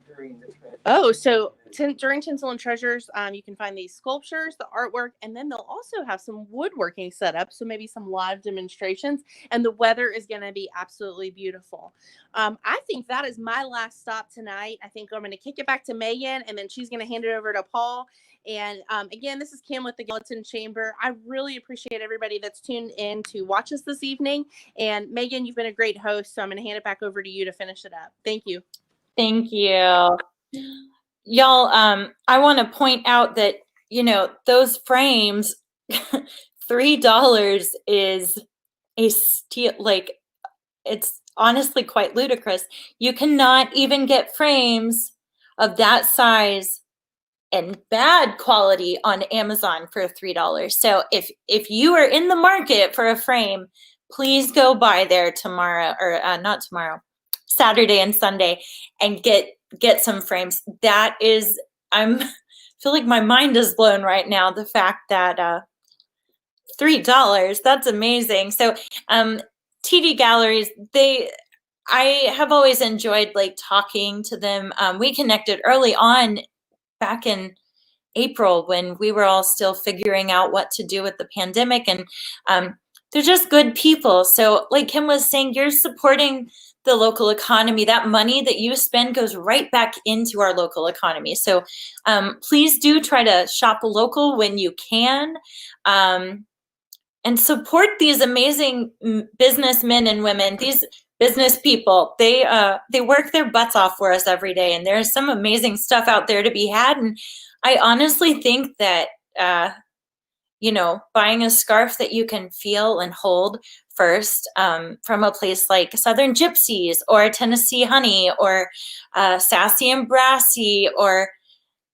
during the trip.
Oh, so during Tinsel and Treasures, you can find these sculptures, the artwork, and then they'll also have some woodworking set up. So maybe some live demonstrations, and the weather is going to be absolutely beautiful. I think that is my last stop tonight. I think I'm going to kick it back to Megan, and then she's going to hand it over to Paul. And again, this is Kim with the Gallatin Chamber. I really appreciate everybody that's tuned in to watch us this evening. And Megan, you've been a great host, so I'm going to hand it back over to you to finish it up. Thank you.
Thank you. Y'all, I want to point out that, those frames, $3 is a steal. Like, it's honestly quite ludicrous. You cannot even get frames of that size and bad quality on Amazon for $3. So if you are in the market for a frame, please go by there tomorrow, or not tomorrow, Saturday and Sunday, and get some frames. That is, feel like my mind is blown right now. The fact that $3, that's amazing. So TD Galleries, I have always enjoyed like talking to them. We connected early on back in April when we were all still figuring out what to do with the pandemic, and they're just good people. So like Kim was saying, you're supporting the local economy. That money that you spend goes right back into our local economy. So please do try to shop local when you can. And support these amazing businessmen and women, these business people. They work their butts off for us every day, and there's some amazing stuff out there to be had. And I honestly think that buying a scarf that you can feel and hold first, from a place like Southern Gypsies or Tennessee Honey or Sassy and Brassy or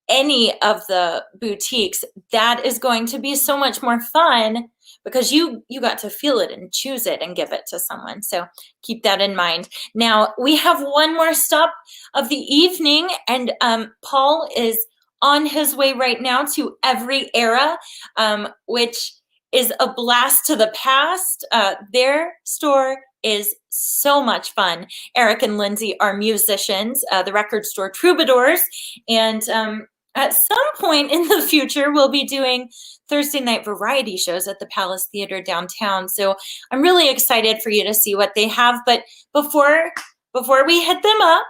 any of the boutiques, that is going to be so much more fun because you got to feel it and choose it and give it to someone. So keep that in mind. Now we have one more stop of the evening, and Paul is on his way right now to Every Era, which is a blast to the past. Their store is so much fun. Eric and Lindsay are musicians, the record store Troubadours, and at some point in the future, we'll be doing Thursday night variety shows at the Palace Theater downtown. So I'm really excited for you to see what they have. But before we hit them up,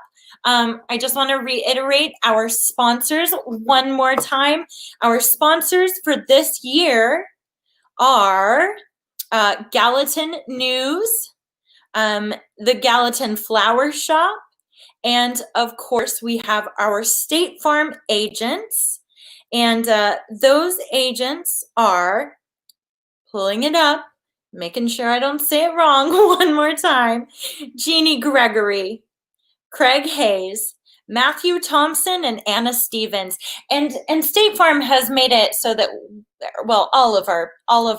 I just want to reiterate our sponsors one more time. Our sponsors for this year are Gallatin News, the Gallatin Flower Shop, and of course, we have our State Farm agents. And those agents are, pulling it up, making sure I don't say it wrong one more time, Jeannie Gregory, Craig Hayes, Matthew Thompson, and Anna Stevens. And State Farm has made it so that, well, all of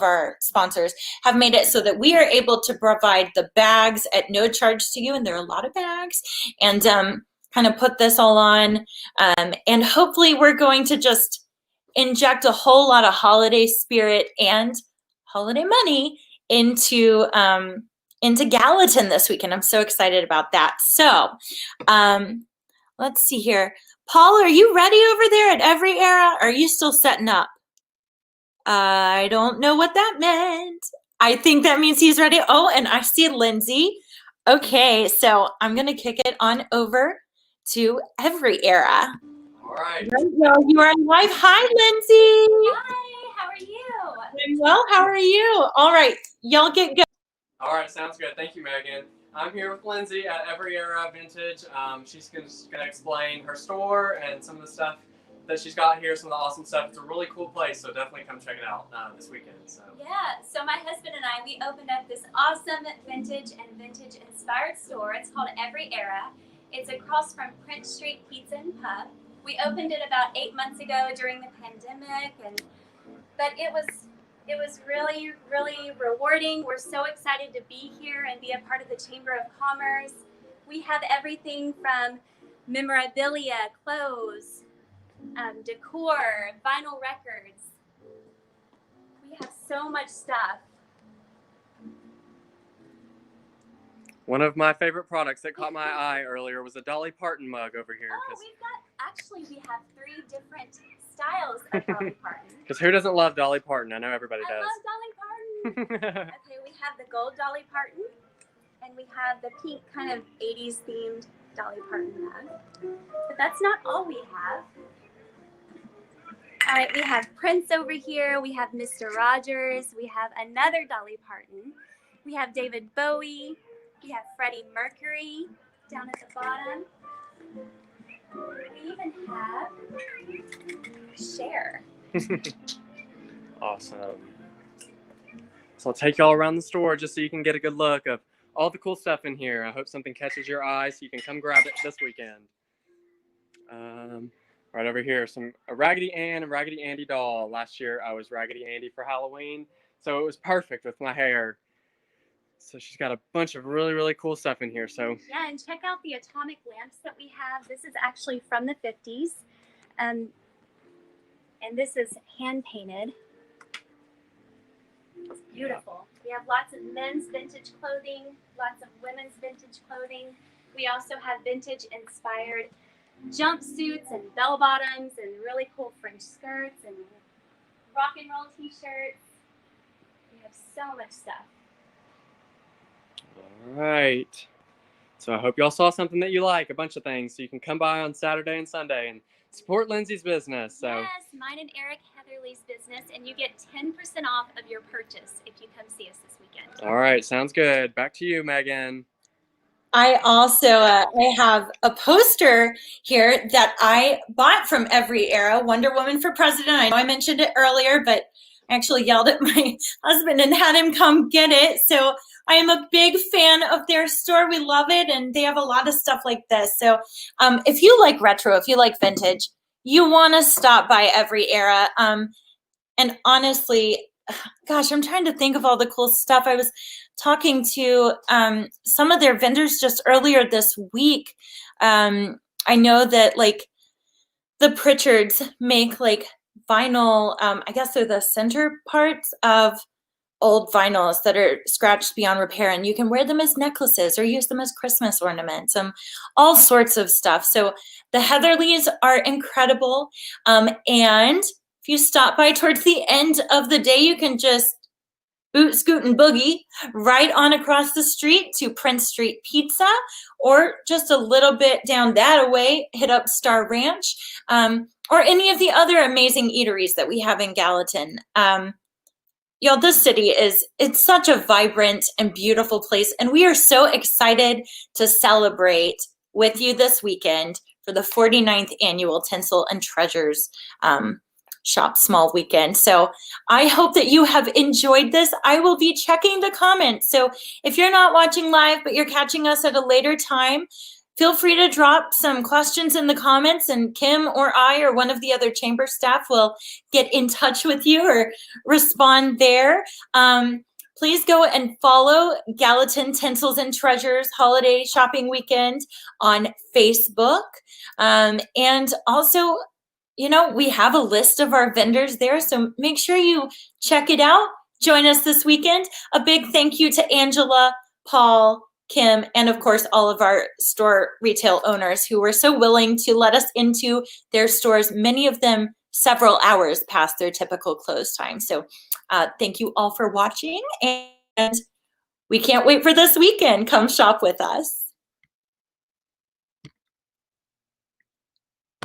our sponsors have made it so that we are able to provide the bags at no charge to you, and there are a lot of bags, and kind of put this all on, and hopefully we're going to just inject a whole lot of holiday spirit and holiday money into Gallatin this weekend. I'm so excited about that. So let's see here. Paul, are you ready over there at Every Era? Or are you still setting up? I don't know what that meant. I think that means he's ready. Oh, and I see Lindsay. Okay, so I'm going to kick it on over to Every Era.
All right.
Well, you are live. Hi, Lindsay.
Hi, how are you?
I'm well. How are you? All right, y'all get going.
All right, sounds good. Thank you, Megan. I'm here with Lindsay at Every Era Vintage. She's going to explain her store and some of the stuff that she's got here, some of the awesome stuff. It's a really cool place, so definitely come check it out this weekend. So.
Yeah, so my husband and I, we opened up this awesome vintage and vintage-inspired store. It's called Every Era. It's across from Prince Street Pizza and Pub. We opened it about 8 months ago during the pandemic, but it was really, really rewarding. We're so excited to be here and be a part of the Chamber of Commerce. We have everything from memorabilia, clothes, decor, vinyl records. We have so much stuff.
One of my favorite products that caught my eye earlier was a Dolly Parton mug over here.
Oh, we have 3 different styles of Dolly Parton.
Because who doesn't love Dolly Parton? I know everybody
I
does.
love Dolly Parton. Okay, we have the gold Dolly Parton, and we have the pink kind of 80s themed Dolly Parton mug. But that's not all we have. All right, we have Prince over here. We have Mr. Rogers. We have another Dolly Parton. We have David Bowie. We have Freddie Mercury down at the bottom. We even have Cher.
Awesome. So I'll take y'all around the store just so you can get a good look of all the cool stuff in here. I hope something catches your eye so you can come grab it this weekend. Right over here, a Raggedy Ann and Raggedy Andy doll. Last year I was Raggedy Andy for Halloween, so it was perfect with my hair. So she's got a bunch of really, really cool stuff in here. So
yeah, and check out the atomic lamps that we have. This is actually from the 50s. And this is hand painted. It's beautiful. We have lots of men's vintage clothing, lots of women's vintage clothing. We also have vintage inspired jumpsuits and bell bottoms and really cool French skirts and rock and roll t-shirts. We have so much stuff.
All right. So I hope y'all saw something that you like, a bunch of things, so you can come by on Saturday and Sunday and support Lindsay's business. So
Yes, mine and Eric Heatherly's business, and you get 10% off of your purchase if you come see us this weekend.
all right, sounds good. Back to you, Megan.
I also I have a poster here that I bought from Every Era, Wonder Woman for President. I know I mentioned it earlier, but I actually yelled at my husband and had him come get it. So I am a big fan of their store. We love it, and they have a lot of stuff like this. So if you like retro, if you like vintage, you want to stop by Every Era. And honestly, gosh, I'm trying to think of all the cool stuff. I was talking to some of their vendors just earlier this week. I know that like the Pritchards make like vinyl, I guess they're the center parts of old vinyls that are scratched beyond repair, and you can wear them as necklaces or use them as Christmas ornaments, all sorts of stuff. So the Heatherlys are incredible. And if you stop by towards the end of the day, you can just boot, scoot, and boogie right on across the street to Prince Street Pizza, or just a little bit down that away, hit up Star Ranch, or any of the other amazing eateries that we have in Gallatin. Y'all, this city it's such a vibrant and beautiful place, and we are so excited to celebrate with you this weekend for the 49th annual Tinsel and Treasures Shop Small Weekend. So I hope that you have enjoyed this. I will be checking the comments. So if you're not watching live, but you're catching us at a later time, feel free to drop some questions in the comments, and Kim or I or one of the other chamber staff will get in touch with you or respond there. Please go and follow Gallatin Tinsels and Treasures Holiday Shopping Weekend on Facebook. And also, you know, we have a list of our vendors there, so make sure you check it out. Join us this weekend. A big thank you to Angela, Paul, Kim, and of course, all of our store retail owners who were so willing to let us into their stores, many of them several hours past their typical close time. So thank you all for watching, and we can't wait for this weekend. Come shop with us.